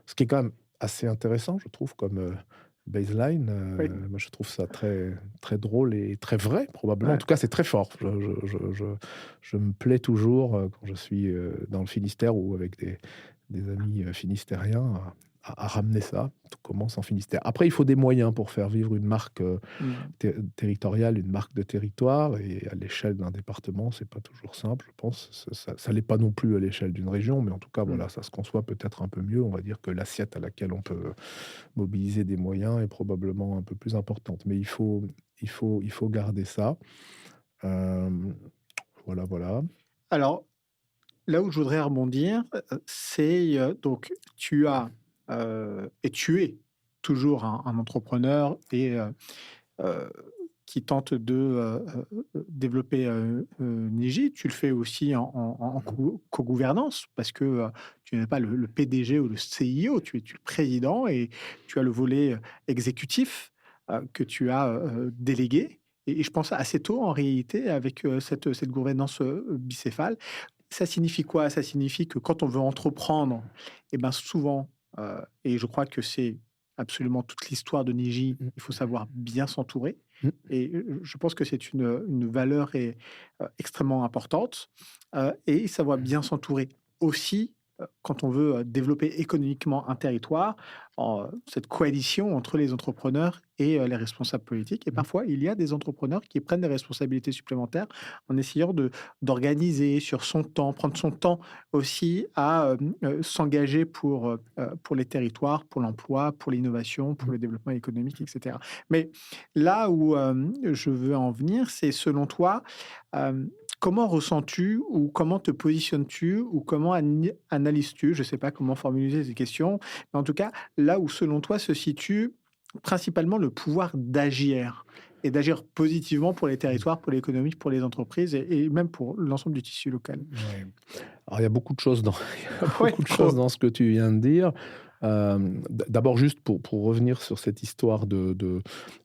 Ce qui est quand même assez intéressant, je trouve, comme baseline. Oui. Moi, je trouve ça très, très drôle et très vrai, probablement. Ouais. En tout cas, c'est très fort. Je me plais toujours quand je suis dans le Finistère ou avec des amis finistériens à ramener ça. Tout commence en Finistère. Après, il faut des moyens pour faire vivre une marque Mm. territoriale, une marque de territoire. Et à l'échelle d'un département, c'est pas toujours simple, je pense. Ça l'est pas non plus à l'échelle d'une région, mais en tout cas, voilà, ça se conçoit peut-être un peu mieux. On va dire que l'assiette à laquelle on peut mobiliser des moyens est probablement un peu plus importante. Mais il faut garder ça. Voilà. Alors, là où je voudrais rebondir, c'est donc tu as et tu es toujours un entrepreneur et qui tente de développer Niji. Tu le fais aussi en co-gouvernance parce que tu n'es pas le PDG ou le CIO, tu es le président et tu as le volet exécutif que tu as délégué. Et je pense assez tôt en réalité avec cette gouvernance bicéphale. Ça signifie quoi? Ça signifie que quand on veut entreprendre, et ben souvent, et je crois que c'est absolument toute l'histoire de Niji, il faut savoir bien s'entourer. Et je pense que c'est une valeur extrêmement importante. Et savoir bien s'entourer aussi quand on veut développer économiquement un territoire, cette coalition entre les entrepreneurs et les responsables politiques. Et parfois, il y a des entrepreneurs qui prennent des responsabilités supplémentaires en essayant d'organiser sur son temps, prendre son temps aussi à s'engager pour les territoires, pour l'emploi, pour l'innovation, pour le développement économique, etc. Mais là où je veux en venir, c'est selon toi, comment ressens-tu ou comment te positionnes-tu ou comment analyses-tu, je ne sais pas comment formuler ces questions, mais en tout cas, là où selon toi se situe principalement le pouvoir d'agir et d'agir positivement pour les territoires, pour l'économie, pour les entreprises et même pour l'ensemble du tissu local. Ouais. Alors, il y a beaucoup de choses dans, Ouais, dans ce que tu viens de dire. D'abord, juste pour revenir sur cette histoire de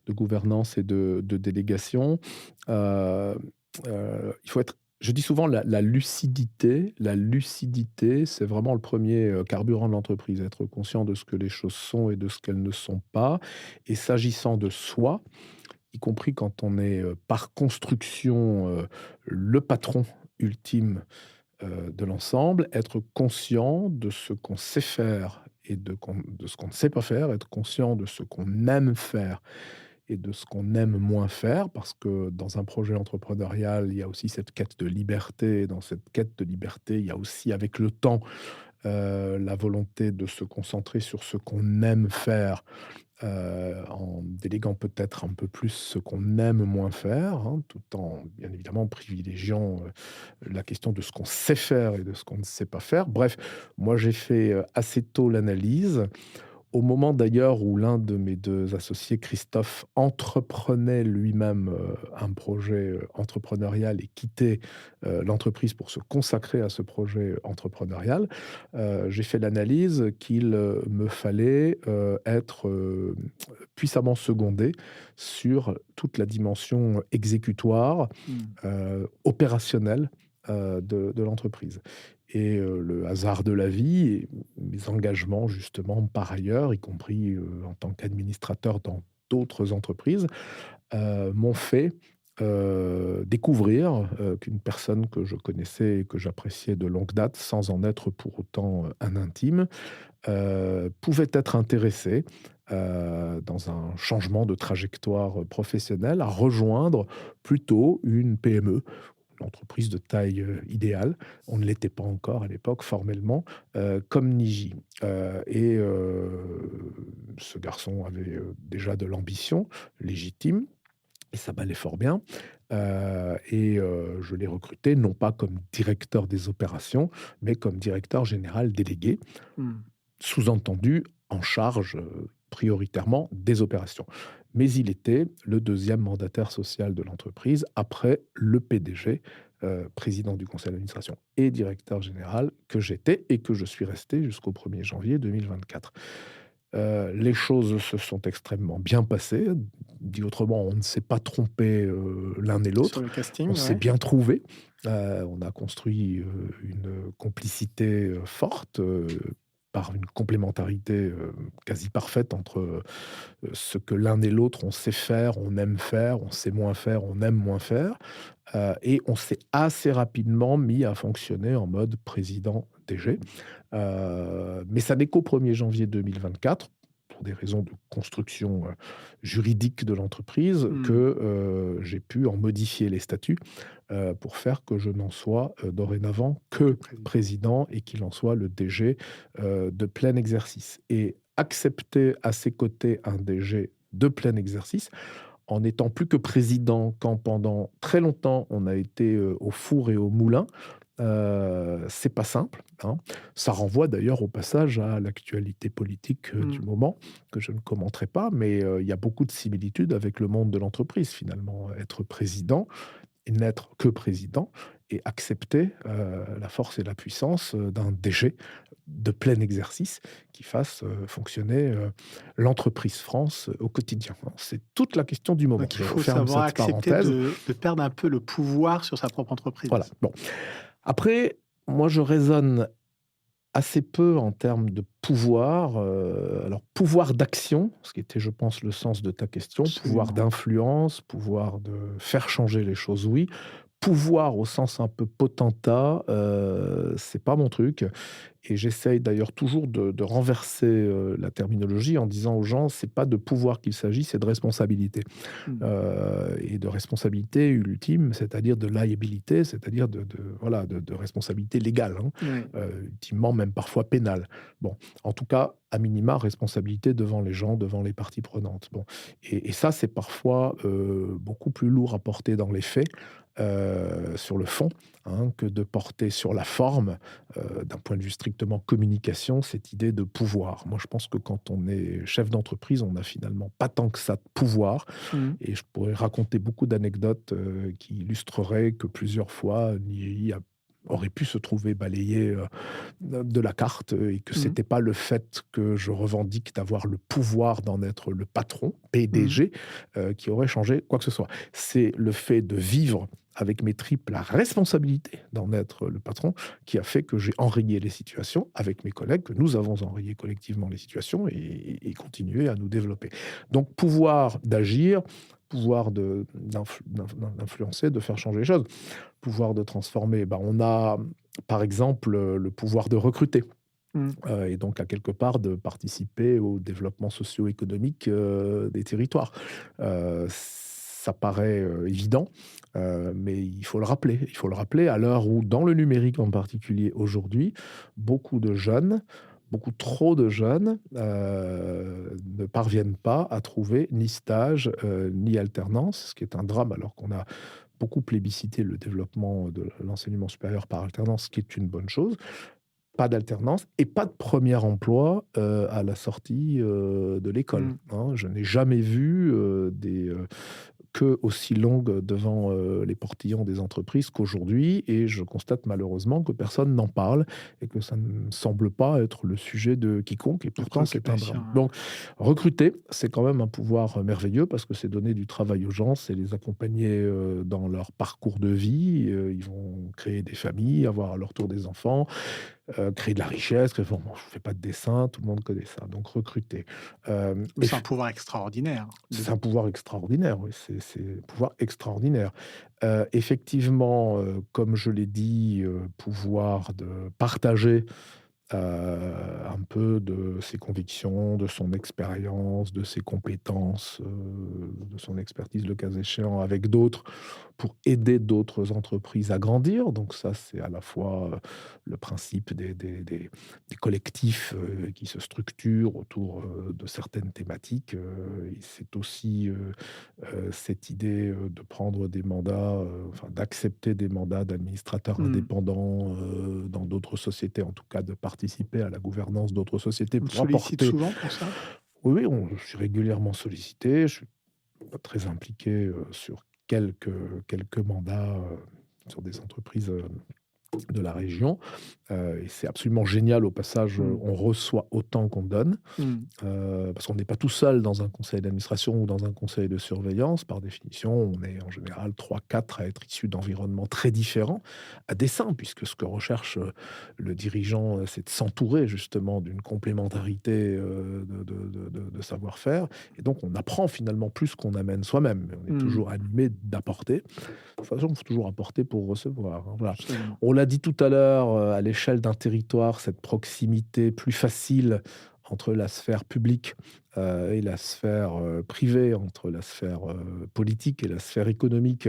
gouvernance et de délégation, il faut être. Je dis souvent la lucidité. La lucidité, c'est vraiment le premier carburant de l'entreprise. Être conscient de ce que les choses sont et de ce qu'elles ne sont pas. Et s'agissant de soi, y compris quand on est par construction le patron ultime de l'ensemble, être conscient de ce qu'on sait faire et de ce qu'on ne sait pas faire, être conscient de ce qu'on aime faire et de ce qu'on aime moins faire, parce que dans un projet entrepreneurial, il y a aussi cette quête de liberté. Et dans cette quête de liberté, il y a aussi, avec le temps, la volonté de se concentrer sur ce qu'on aime faire, en déléguant peut-être un peu plus ce qu'on aime moins faire, hein, tout en, bien évidemment, privilégiant la question de ce qu'on sait faire et de ce qu'on ne sait pas faire. Bref, moi j'ai fait assez tôt l'analyse. Au moment d'ailleurs où l'un de mes 2 associés, Christophe, entreprenait lui-même, un projet, entrepreneurial et quittait, l'entreprise pour se consacrer à ce projet entrepreneurial, j'ai fait l'analyse qu'il, me fallait, être, puissamment secondé sur toute la dimension exécutoire, opérationnelle, de l'entreprise. Et le hasard de la vie et mes engagements justement par ailleurs, y compris, en tant qu'administrateur dans d'autres entreprises, m'ont fait, découvrir, qu'une personne que je connaissais et que j'appréciais de longue date, sans en être pour autant, un intime, pouvait être intéressée, dans un changement de trajectoire, professionnelle, à rejoindre plutôt une PME, une entreprise de taille, idéale. On ne l'était pas encore à l'époque formellement, comme Niji. Ce garçon avait, déjà de l'ambition légitime et ça m'allait fort bien. Je l'ai recruté non pas comme directeur des opérations, mais comme directeur général délégué. Mmh. Sous-entendu, en charge, prioritairement des opérations. Mais il était le 2e mandataire social de l'entreprise après le PDG, président du conseil d'administration et directeur général que j'étais et que je suis resté jusqu'au 1er janvier 2024. Les choses se sont extrêmement bien passées. Dit autrement, on ne s'est pas trompé, l'un et Sur l'autre. le casting, On s'est ouais. bien trouvé. On a construit, une complicité, forte, par une complémentarité, quasi parfaite entre, ce que l'un et l'autre on sait faire, on aime faire, on sait moins faire, on aime moins faire. Et on s'est assez rapidement mis à fonctionner en mode président DG. Mais ça n'est qu'au 1er janvier 2024, pour des raisons de construction, juridique de l'entreprise, Mmh. que, j'ai pu en modifier les statuts, pour faire que je n'en sois, dorénavant que président et qu'il en soit le DG, de plein exercice. Et accepter à ses côtés un DG de plein exercice, en n'étant plus que président, quand pendant très longtemps on a été, au four et au moulin, c'est pas simple, hein. Ça renvoie d'ailleurs au passage à l'actualité politique, du Mmh. moment, que je ne commenterai pas, mais il y a beaucoup de similitudes avec le monde de l'entreprise finalement. Être président et n'être que président et accepter, la force et la puissance, d'un DG de plein exercice qui fasse, fonctionner, l'entreprise France, au quotidien, hein. C'est toute la question du moment. Donc il Je faut ferme savoir cette accepter parenthèse. de perdre un peu le pouvoir sur sa propre entreprise. Voilà, bon. Après, moi je raisonne assez peu en termes de pouvoir, alors pouvoir d'action, ce qui était je pense le sens de ta question, pouvoir Absolument. d'influence, pouvoir de faire changer les choses, oui. Pouvoir au sens un peu potentat, c'est pas mon truc et j'essaye d'ailleurs toujours de renverser, la terminologie en disant aux gens: «C'est pas de pouvoir qu'il s'agit, c'est de responsabilité». Mmh. Et de responsabilité ultime, c'est-à-dire de liabilité, c'est-à-dire voilà, de responsabilité légale, hein, Oui. ultimement même parfois pénale. Bon, en tout cas, à minima, responsabilité devant les gens, devant les parties prenantes. Bon, et ça, c'est parfois beaucoup plus lourd à porter dans les faits, sur le fond, hein, que de porter sur la forme, d'un point de vue strictement communication, cette idée de pouvoir. Moi, je pense que quand on est chef d'entreprise, on n'a finalement pas tant que ça de pouvoir. Mmh. Et je pourrais raconter beaucoup d'anecdotes, qui illustreraient que plusieurs fois, Niji aurait pu se trouver balayé, de la carte, et que Mmh. c'était pas le fait que je revendique d'avoir le pouvoir d'en être le patron, Mmh. PDG, qui aurait changé quoi que ce soit. C'est le fait de vivre avec mes tripes la responsabilité d'en être le patron qui a fait que j'ai enrayé les situations avec mes collègues, que nous avons enrayé collectivement les situations et continué à nous développer. Donc pouvoir d'agir, pouvoir d'influencer, de faire changer les choses, pouvoir de transformer. Ben, on a, par exemple, le pouvoir de recruter. Mmh. Et donc, à quelque part, de participer au développement socio-économique des territoires. ça paraît évident, mais il faut le rappeler. Il faut le rappeler à l'heure où, dans le numérique en particulier aujourd'hui, beaucoup de jeunes, beaucoup trop de jeunes, ne parviennent pas à trouver ni stage, ni alternance, ce qui est un drame alors qu'on a beaucoup plébiscité le développement de l'enseignement supérieur par alternance, ce qui est une bonne chose. Pas d'alternance et pas de premier emploi, à la sortie, de l'école, Mmh. hein. Je n'ai jamais vu, des, queues aussi longues devant, les portillons des entreprises qu'aujourd'hui et je constate malheureusement que personne n'en parle et que ça ne semble pas être le sujet de quiconque et De pourtant c'est un préoccupation, drame. ouais. Donc recruter, c'est quand même un pouvoir, merveilleux parce que c'est donner du travail aux gens, c'est les accompagner, dans leur parcours de vie, ils vont créer des familles, avoir à leur tour des enfants, créer de la richesse, que bon, je fais pas de dessin, tout le monde connaît ça, donc recruter. Mais c'est un pouvoir extraordinaire. C'est un pouvoir extraordinaire, oui, c'est un pouvoir extraordinaire. Effectivement, comme je l'ai dit, pouvoir de partager un peu de ses convictions, de son expérience, de ses compétences, de son expertise, le cas échéant, avec d'autres, pour aider d'autres entreprises à grandir. Donc ça, c'est à la fois le principe des collectifs qui se structurent autour de certaines thématiques. Et c'est aussi cette idée de prendre des mandats, enfin d'accepter des mandats d'administrateurs Mmh. indépendants dans d'autres sociétés, en tout cas de participer à la gouvernance d'autres sociétés On te pour sollicite apporter. souvent pour ça? Oui, oui, je suis régulièrement sollicité, je suis très impliqué sur quelques mandats sur des entreprises de la région. Et c'est absolument génial au passage, Mmh. on reçoit autant qu'on donne. Mmh. Parce qu'on n'est pas tout seul dans un conseil d'administration ou dans un conseil de surveillance. Par définition, on est en général 3, 4 à être issus d'environnements très différents, à dessein, puisque ce que recherche le dirigeant, c'est de s'entourer justement d'une complémentarité de savoir-faire. Et donc, on apprend finalement plus qu'on amène soi-même. Mais on est Mmh. toujours animé d'apporter. De toute façon, il faut toujours apporter pour recevoir, hein, voilà. Absolument. On l'a dit tout à l'heure, à l'échelle d'un territoire, cette proximité plus facile entre la sphère publique et la sphère privée, entre la sphère politique et la sphère économique.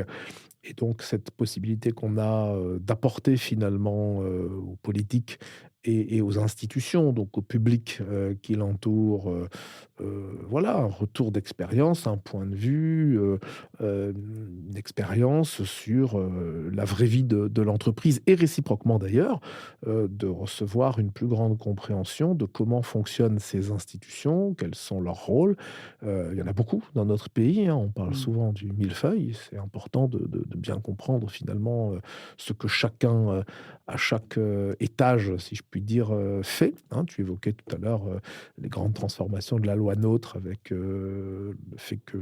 Et donc cette possibilité qu'on a d'apporter finalement aux politiques et aux institutions, donc au public qui l'entoure, voilà, un retour d'expérience, un point de vue, une expérience sur la vraie vie de l'entreprise et réciproquement d'ailleurs, de recevoir une plus grande compréhension de comment fonctionnent ces institutions, quels sont leurs rôles. Il y en a beaucoup dans notre pays, hein, on parle Mmh. souvent du millefeuille, c'est important de bien comprendre finalement ce que chacun, à chaque étage, si je puis dire, fait, hein. Tu évoquais tout à l'heure les grandes transformations de la loi NOTRe avec le fait que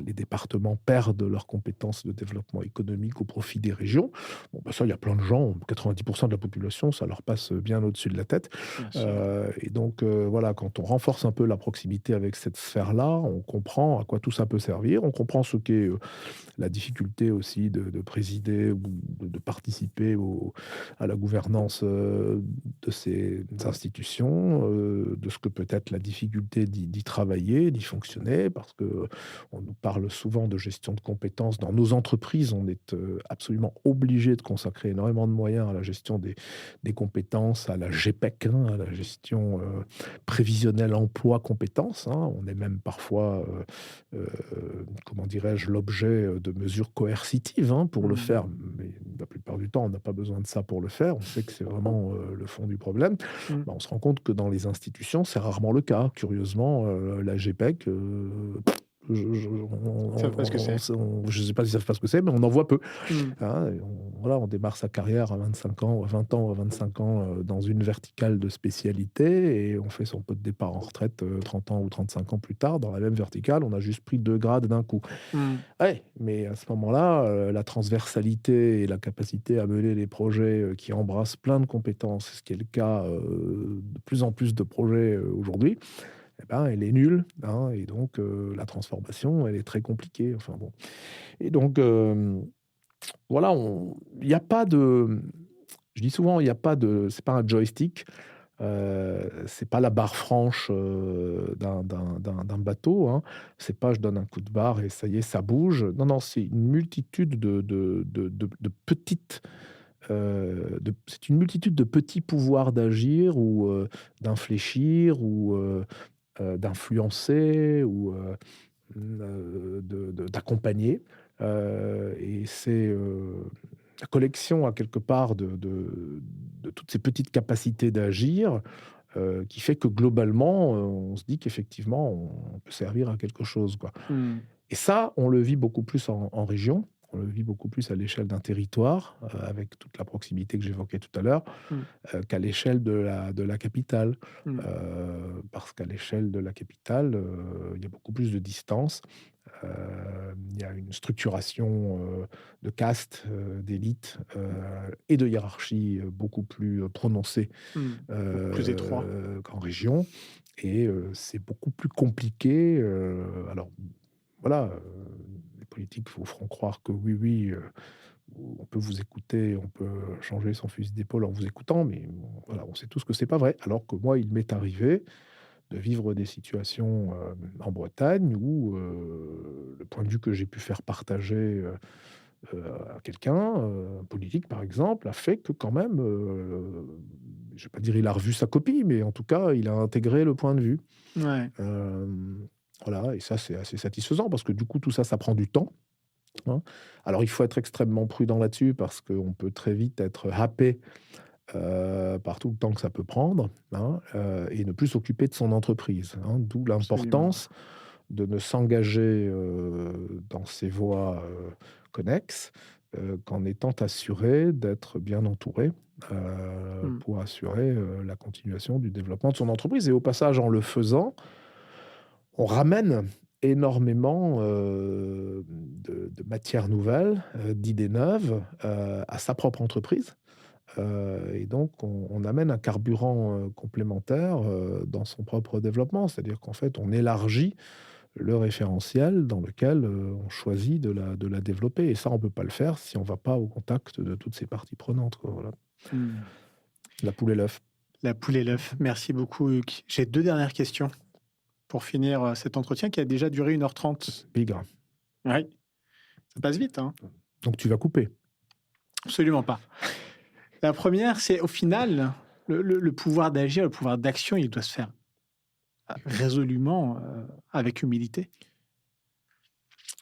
les départements perdent leurs compétences de développement économique au profit des régions. Bon, bah ça, il y a plein de gens, 90% de la population, ça leur passe bien au-dessus de la tête. Bien sûr. Et donc, voilà, quand on renforce un peu la proximité avec cette sphère-là, on comprend à quoi tout ça peut servir, on comprend ce qu'est la difficulté aussi de présider ou de participer à la gouvernance de ces institutions, de ce que peut être la difficulté d'y travailler, d'y fonctionner, parce que on nous parle souvent de gestion de compétences. Dans nos entreprises, on est absolument obligé de consacrer énormément de moyens à la gestion des compétences, à la GPEC, hein, à la gestion prévisionnelle emploi compétences, hein. On est même parfois, comment dirais-je, l'objet de mesures coercitives hein, pour le Mmh. faire. Mais la plupart du temps, on n'a pas besoin de ça pour le faire. On sait que c'est vraiment le fond du problème. Mmh. Bah, on se rend compte que dans les institutions, c'est rarement le cas. Curieusement, la GPEC, Ils savent pas ce que c'est. je ne sais pas s'ils savent pas ce que c'est, mais on en voit peu. Mmh. Hein, et voilà, on démarre sa carrière à 25 ans, à 20 ans, à 25 ans dans une verticale de spécialité et on fait son pot de départ en retraite 30 ans ou 35 ans plus tard dans la même verticale. On a juste pris 2 grades d'un coup. Mmh. Ouais, mais à ce moment-là, la transversalité et la capacité à mener les projets qui embrassent plein de compétences, ce qui est le cas de plus en plus de projets aujourd'hui, eh ben, elle est nulle, hein, et donc la transformation, elle est très compliquée. Enfin bon. Et donc, voilà, il n'y a pas de. Je dis souvent, il n'y a pas de. C'est pas un joystick. C'est pas la barre franche, d'un bateau, hein. C'est pas: «Je donne un coup de barre et ça y est, ça bouge». Non, non, c'est une multitude de petites, c'est une multitude de petits pouvoirs d'agir ou, d'infléchir ou, d'influencer ou, d'accompagner, et c'est, la collection à quelque part de toutes ces petites capacités d'agir, qui fait que globalement, on se dit qu'effectivement on peut servir à quelque chose, quoi. Mmh. Et ça, on le vit beaucoup plus en région, on le vit beaucoup plus à l'échelle d'un territoire, avec toute la proximité que j'évoquais tout à l'heure, Mmh. qu'à l'échelle de la capitale. Mmh. Parce qu'à l'échelle de la capitale, il y a beaucoup plus de distance. Il y a une structuration, de caste, d'élite, et de hiérarchie, beaucoup plus, prononcée, Mmh. Beaucoup plus étroit. qu'en région, et c'est beaucoup plus compliqué, alors voilà, les politiques vous feront croire que oui, oui, on peut vous écouter, on peut changer son fusil d'épaule en vous écoutant, mais voilà, on sait tous que c'est pas vrai. Alors que moi, il m'est arrivé de vivre des situations, en Bretagne où, le point de vue que j'ai pu faire partager, à quelqu'un, un politique par exemple, a fait que quand même, je vais pas dire il a revu sa copie, mais en tout cas, il a intégré le point de vue. Ouais. Voilà, et ça, c'est assez satisfaisant parce que du coup, tout ça, ça prend du temps, hein. Alors il faut être extrêmement prudent là-dessus parce qu'on peut très vite être happé, par tout le temps que ça peut prendre, hein, et ne plus s'occuper de son entreprise, hein. D'où Absolument. l'importance de ne s'engager, dans ces voies, connexes, qu'en étant assuré d'être bien entouré, Mmh. pour assurer, la continuation du développement de son entreprise, et au passage, en le faisant, on ramène énormément, de matières nouvelles, d'idées neuves, à sa propre entreprise. Et donc on amène un carburant, complémentaire, dans son propre développement. C'est-à-dire qu'en fait, on élargit le référentiel dans lequel, on choisit de la développer, et ça, on peut pas le faire si on va pas au contact de toutes ces parties prenantes, quoi, voilà. Mmh. La poule et l'œuf. La poule et l'œuf. Merci beaucoup, Hugues. J'ai 2 dernières questions pour finir, cet entretien qui a déjà duré 1h30. Bigre. Oui, ça passe vite, hein? Donc tu vas couper? Absolument pas. La première, c'est au final, le pouvoir d'agir, le pouvoir d'action, il doit se faire, résolument, avec humilité.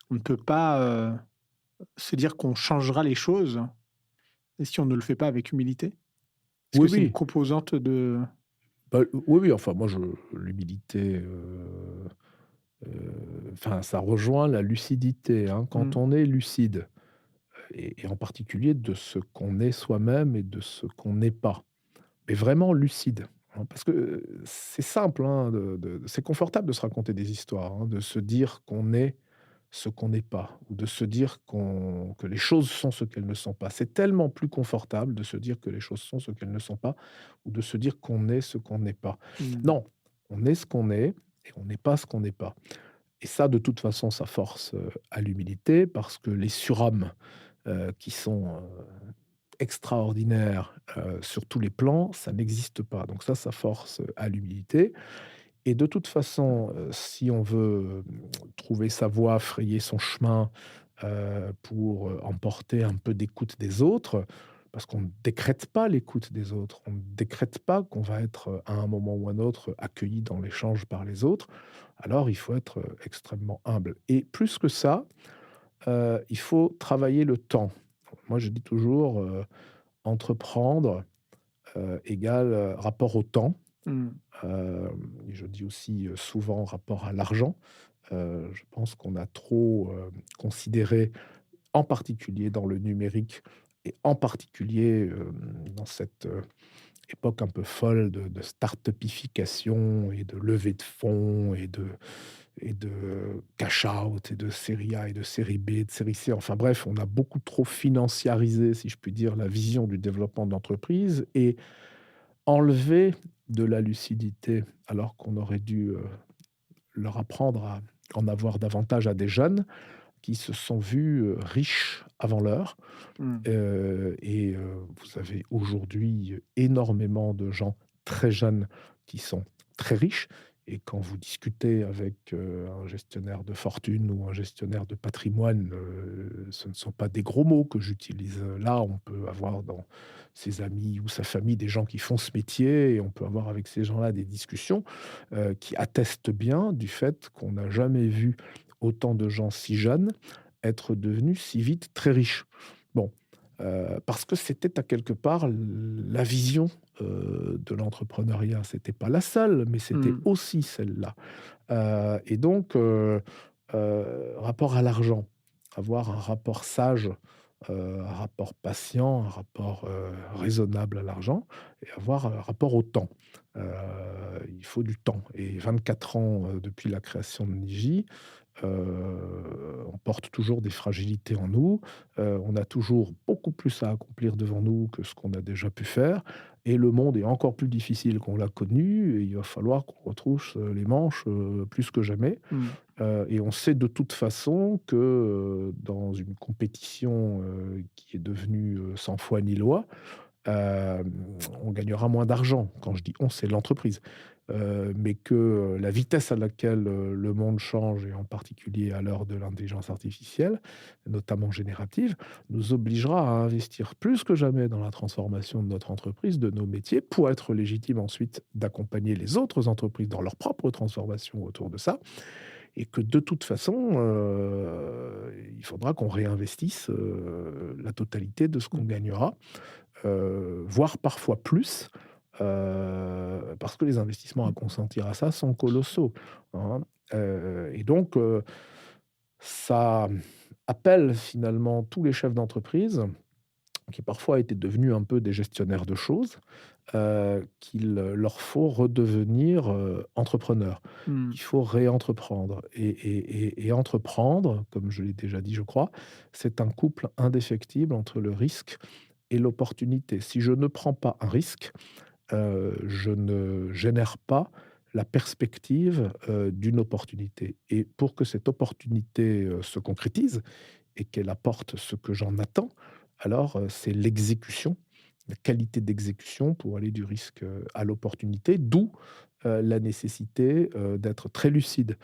On ne peut pas, se dire qu'on changera les choses si on ne le fait pas avec humilité. Est-ce Oui, que c'est une oui. composante de... Bah, oui, oui, enfin moi l'humilité, enfin ça rejoint la lucidité, hein. Quand Mmh. on est lucide, et en particulier de ce qu'on est soi-même et de ce qu'on n'est pas, mais vraiment lucide, hein, parce que, c'est simple, hein, c'est confortable de se raconter des histoires, hein, de se dire qu'on est ce qu'on n'est pas, ou de se dire que les choses sont ce qu'elles ne sont pas. C'est tellement plus confortable de se dire que les choses sont ce qu'elles ne sont pas, ou de se dire qu'on est ce qu'on n'est pas. Mmh. Non, on est ce qu'on est et on n'est pas ce qu'on n'est pas. Et ça, de toute façon, ça force, à l'humilité, parce que les surhommes, qui sont, extraordinaires, sur tous les plans, ça n'existe pas. Donc ça force, à l'humilité. Et de toute façon, si on veut, trouver sa voie, frayer son chemin, pour, emporter un peu d'écoute des autres, parce qu'on ne décrète pas l'écoute des autres. On ne décrète pas qu'on va être, à un moment ou un autre, accueilli dans l'échange par les autres. Alors il faut être, extrêmement humble, et plus que ça, il faut travailler le temps. Moi, je dis toujours, entreprendre, égale, rapport au temps. Mmh. Et je dis aussi, souvent rapport à l'argent. Je pense qu'on a trop, considéré, en particulier dans le numérique et en particulier, dans cette, époque un peu folle de start-upification et de levée de fonds et de cash out et de série A et de série B, de série C. Enfin bref, on a beaucoup trop financiarisé, si je puis dire, la vision du développement de l'entreprise, et enlevé de la lucidité, alors qu'on aurait dû, leur apprendre à en avoir davantage à des jeunes qui se sont vus, riches avant l'heure. Mmh. Et vous avez aujourd'hui énormément de gens très jeunes qui sont très riches. Et quand vous discutez avec un gestionnaire de fortune ou un gestionnaire de patrimoine, ce ne sont pas des gros mots que j'utilise. Là, on peut avoir dans ses amis ou sa famille des gens qui font ce métier et on peut avoir avec ces gens-là des discussions qui attestent bien du fait qu'on n'a jamais vu autant de gens si jeunes être devenus si vite très riches. Bon, parce que c'était à quelque part la vision, de l'entrepreneuriat. C'était pas la seule, mais c'était Mmh. aussi celle-là. Et donc, rapport à l'argent, avoir un rapport sage, un rapport patient, un rapport, raisonnable à l'argent et avoir un rapport au temps. Heu, il faut du temps et 24 ans, depuis la création de Niji, on porte toujours des fragilités en nous, on a toujours beaucoup plus à accomplir devant nous que ce qu'on a déjà pu faire et le monde est encore plus difficile qu'on l'a connu et il va falloir qu'on retrousse, les manches, plus que jamais. Mmh. Et on sait de toute façon que, dans une compétition, qui est devenue, sans foi ni loi, hem, on gagnera moins d'argent. Quand je dis «on», c'est l'entreprise. Mais que, la vitesse à laquelle, le monde change et en particulier à l'heure de l'intelligence artificielle, notamment générative, nous obligera à investir plus que jamais dans la transformation de notre entreprise, de nos métiers, pour être légitime ensuite d'accompagner les autres entreprises dans leur propre transformation autour de ça et que de toute façon, il faudra qu'on réinvestisse, la totalité de ce qu'on gagnera, voire parfois plus, parce que les investissements à consentir à ça sont colossaux, hein. Et donc, ça appelle finalement tous les chefs d'entreprise qui parfois étaient devenus un peu des gestionnaires de choses, qu'il leur faut redevenir, entrepreneurs. Mmh. Il faut réentreprendre et entreprendre, comme je l'ai déjà dit, je crois, c'est un couple indéfectible entre le risque et l'opportunité. Si je ne prends pas un risque, je ne génère pas la perspective, d'une opportunité et pour que cette opportunité, se concrétise et qu'elle apporte ce que j'en attends, alors, c'est l'exécution, la qualité d'exécution pour aller du risque, à l'opportunité. D'où, la nécessité, d'être très lucide,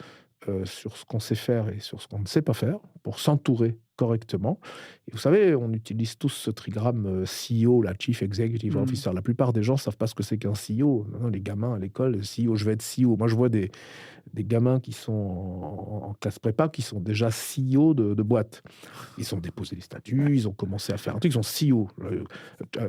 sur ce qu'on sait faire et sur ce qu'on ne sait pas faire, pour s'entourer correctement. Et vous savez, on utilise tous ce trigramme, CEO, la Chief Executive Mmh. Officer. La plupart des gens ne savent pas ce que c'est qu'un CEO. Non, les gamins à l'école, CEO, je vais être CEO. Moi, je vois des gamins qui sont en classe prépa, qui sont déjà CEO de boîtes. Ils ont déposé les statuts, ils ont commencé à faire un truc, ils sont CEO,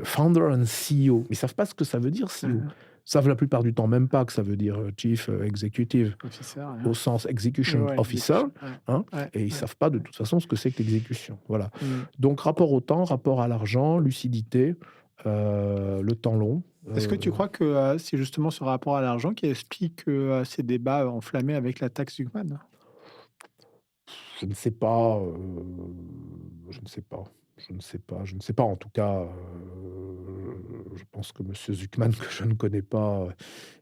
founder and CEO. Mais ils savent pas ce que ça veut dire CEO. Mmh. Ils savent la plupart du temps même pas que ça veut dire, Chief, Executive Officer, au ouais. sens Execution Ouais, Officer, exécution, ouais. hein, Ouais, et ils ouais. savent pas de toute façon ce que c'est que l'exécution. Voilà. Mmh. Donc rapport au temps, rapport à l'argent, lucidité, le temps long, Est-ce que tu crois que, c'est justement ce rapport à l'argent qui explique, ces débats enflammés avec la taxe Zuckman? je ne sais pas, je ne sais pas. Je ne sais pas, je ne sais pas. En tout cas, je pense que monsieur Zuckman, que je ne connais pas,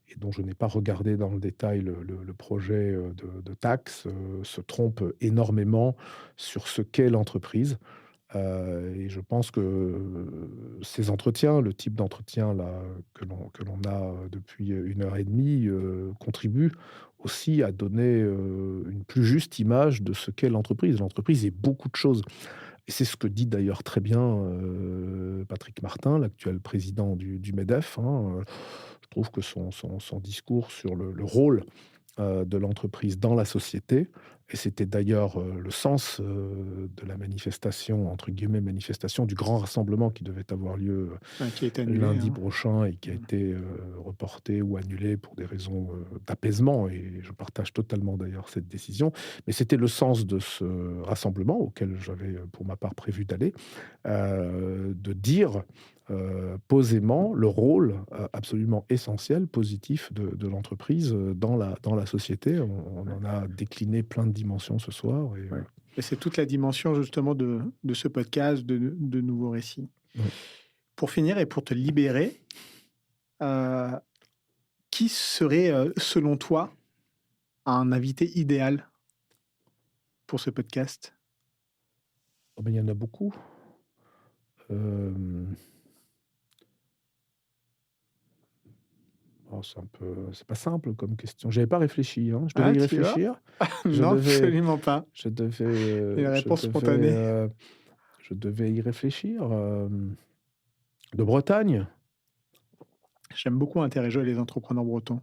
et dont je n'ai pas regardé dans le détail le projet, de taxe, se trompe énormément sur ce qu'est l'entreprise. Et je pense que, ces entretiens, le type d'entretien là, que l'on a depuis 1 heure et demie, contribuent aussi à donner, une plus juste image de ce qu'est l'entreprise. L'entreprise est beaucoup de choses et c'est ce que dit d'ailleurs très bien, Patrick Martin, l'actuel président du MEDEF, hein, je trouve que son discours sur le rôle de l'entreprise dans la société. Et c'était d'ailleurs, le sens, de la manifestation, entre guillemets, manifestation, du grand rassemblement qui devait avoir lieu, Ouais, qui a été annulé, lundi hein. prochain et qui a Mmh. été, reporté ou annulé pour des raisons, d'apaisement et je partage totalement d'ailleurs cette décision. Mais c'était le sens de ce rassemblement auquel j'avais, pour ma part prévu d'aller, de dire, posément le rôle, absolument essentiel, positif de l'entreprise, dans la société. On Ouais, en a décliné plein de dimensions ce soir et ouais. Et c'est toute la dimension justement de ce podcast, de Nouveaux Récits. ouais. Pour finir et pour te libérer, heu, qui serait, selon toi, un invité idéal pour ce podcast? Oh ben, il y en a beaucoup. Hem Oh, c'est pas simple comme question. J'avais pas réfléchi, hein. Je devais y Tu y vas? réfléchir. Je Non, devais absolument pas. je devais, Une réponse spontanée. je devais y réfléchir, de Bretagne? J'aime beaucoup interroger les entrepreneurs bretons.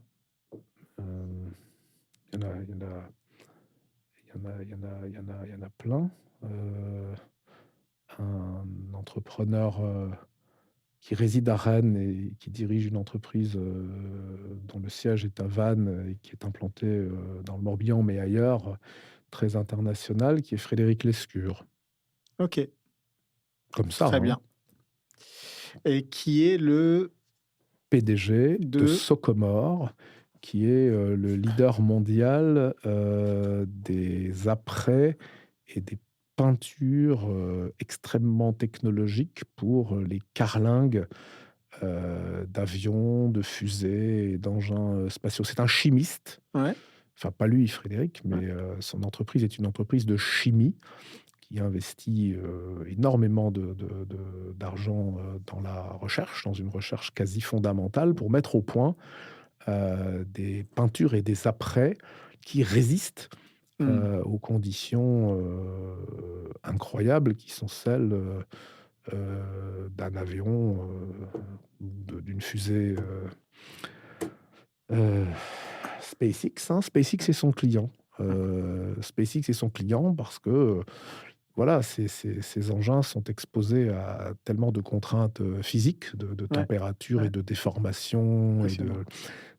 Hem, il y en a plein. Un entrepreneur, qui réside à Rennes et qui dirige une entreprise, dont le siège est à Vannes et qui est implantée, dans le Morbihan, mais ailleurs, très international, qui est Frédéric Lescure. Ok, Comme ça, très hein. bien. Et qui est le PDG de de... Socomore, qui est, le leader mondial, des apprêts et des peintures, extrêmement technologiques pour, les carlingues, d'avions, de fusées et d'engins, spatiaux. C'est un chimiste, Ouais, enfin pas lui, Frédéric, ouais. mais, son entreprise est une entreprise de chimie qui investit, énormément d'argent, dans la recherche, dans une recherche quasi fondamentale pour mettre au point, des peintures et des apprêts qui résistent, Hmm. aux conditions, incroyables qui sont celles, d'un avion, d'une fusée, heu, SpaceX, hein. SpaceX est son client. SpaceX est son client parce que, voilà, ces engins sont exposés à tellement de contraintes, physiques, de Ouais, température et ouais, de déformation et impressionnant.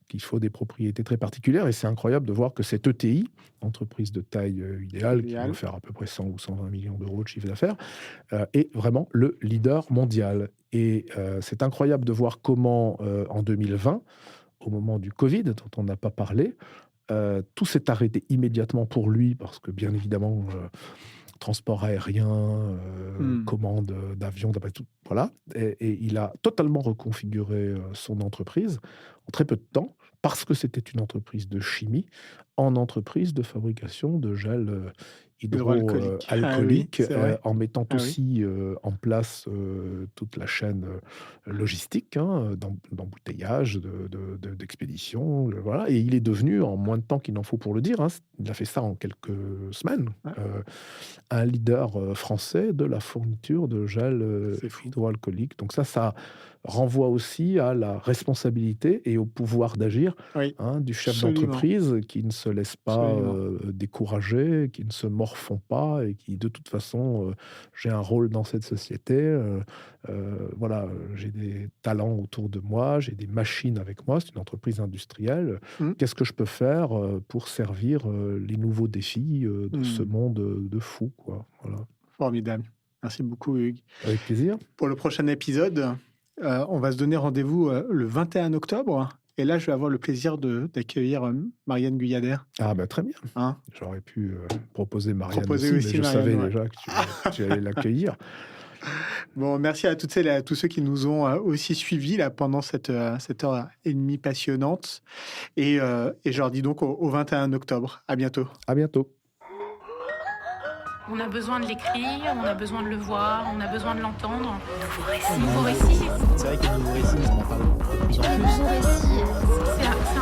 qu'il faut des propriétés très particulières et c'est incroyable de voir que cette ETI, entreprise de taille, idéale qui doit Idéal. faire à peu près 100 ou 120 millions d'euros de chiffre d'affaires, est vraiment le leader mondial et c'est incroyable de voir comment, en 2020, au moment du covid dont on n'a pas parlé, tout s'est arrêté immédiatement pour lui parce que bien évidemment, transport aérien, Hmm. commande, d'avions, d'après tout, voilà et il a totalement reconfiguré, son entreprise en très peu de temps parce que c'était une entreprise de chimie en entreprise de fabrication de gel, Hydroalcoolique. Ah oui, hydroalcoolique, c'est vrai. en mettant Ah oui. aussi, en place, toute la chaîne, logistique, hein, d'embouteillage, d'expédition, voilà et il est devenu en moins de temps qu'il n'en faut pour le dire, hein, il a fait ça en quelques semaines, Ouais, un leader, français de la fourniture de gel, c'est fou. hydroalcoolique. Donc ça renvoie aussi à la responsabilité et au pouvoir d'agir, Oui, hein, du chef absolument. d'entreprise qui ne se laisse pas, Absolument. décourager, qui ne se morfond pas et qui de toute façon, j'ai un rôle dans cette société, voilà, j'ai des talents autour de moi, j'ai des machines avec moi, c'est une entreprise industrielle. Hmm. Qu'est-ce que je peux faire, pour servir, les nouveaux défis, de ce Hmm. monde, de fou, quoi? Voilà. Formidable. Merci beaucoup, Hugues. Avec plaisir. Pour le prochain épisode, on va se donner rendez-vous le 21 octobre. Et là, je vais avoir le plaisir d'accueillir Marianne Guyader. Ah bah, très bien. Hein, J'aurais pu, proposer Marianne proposer aussi, mais aussi je Marianne, savais ouais. déjà que tu allais l'accueillir. Bon, merci à toutes celles et à tous ceux qui nous ont aussi suivis là, pendant cette heure et demie passionnante. Et je leur dis donc au 21 octobre. À bientôt. À bientôt. On a besoin de l'écrire, on a besoin de le voir, on a besoin de l'entendre. Nouveau récit. C'est vrai que le nouveau récit, on en parle de plus en plus. Nouveau récit. C'est un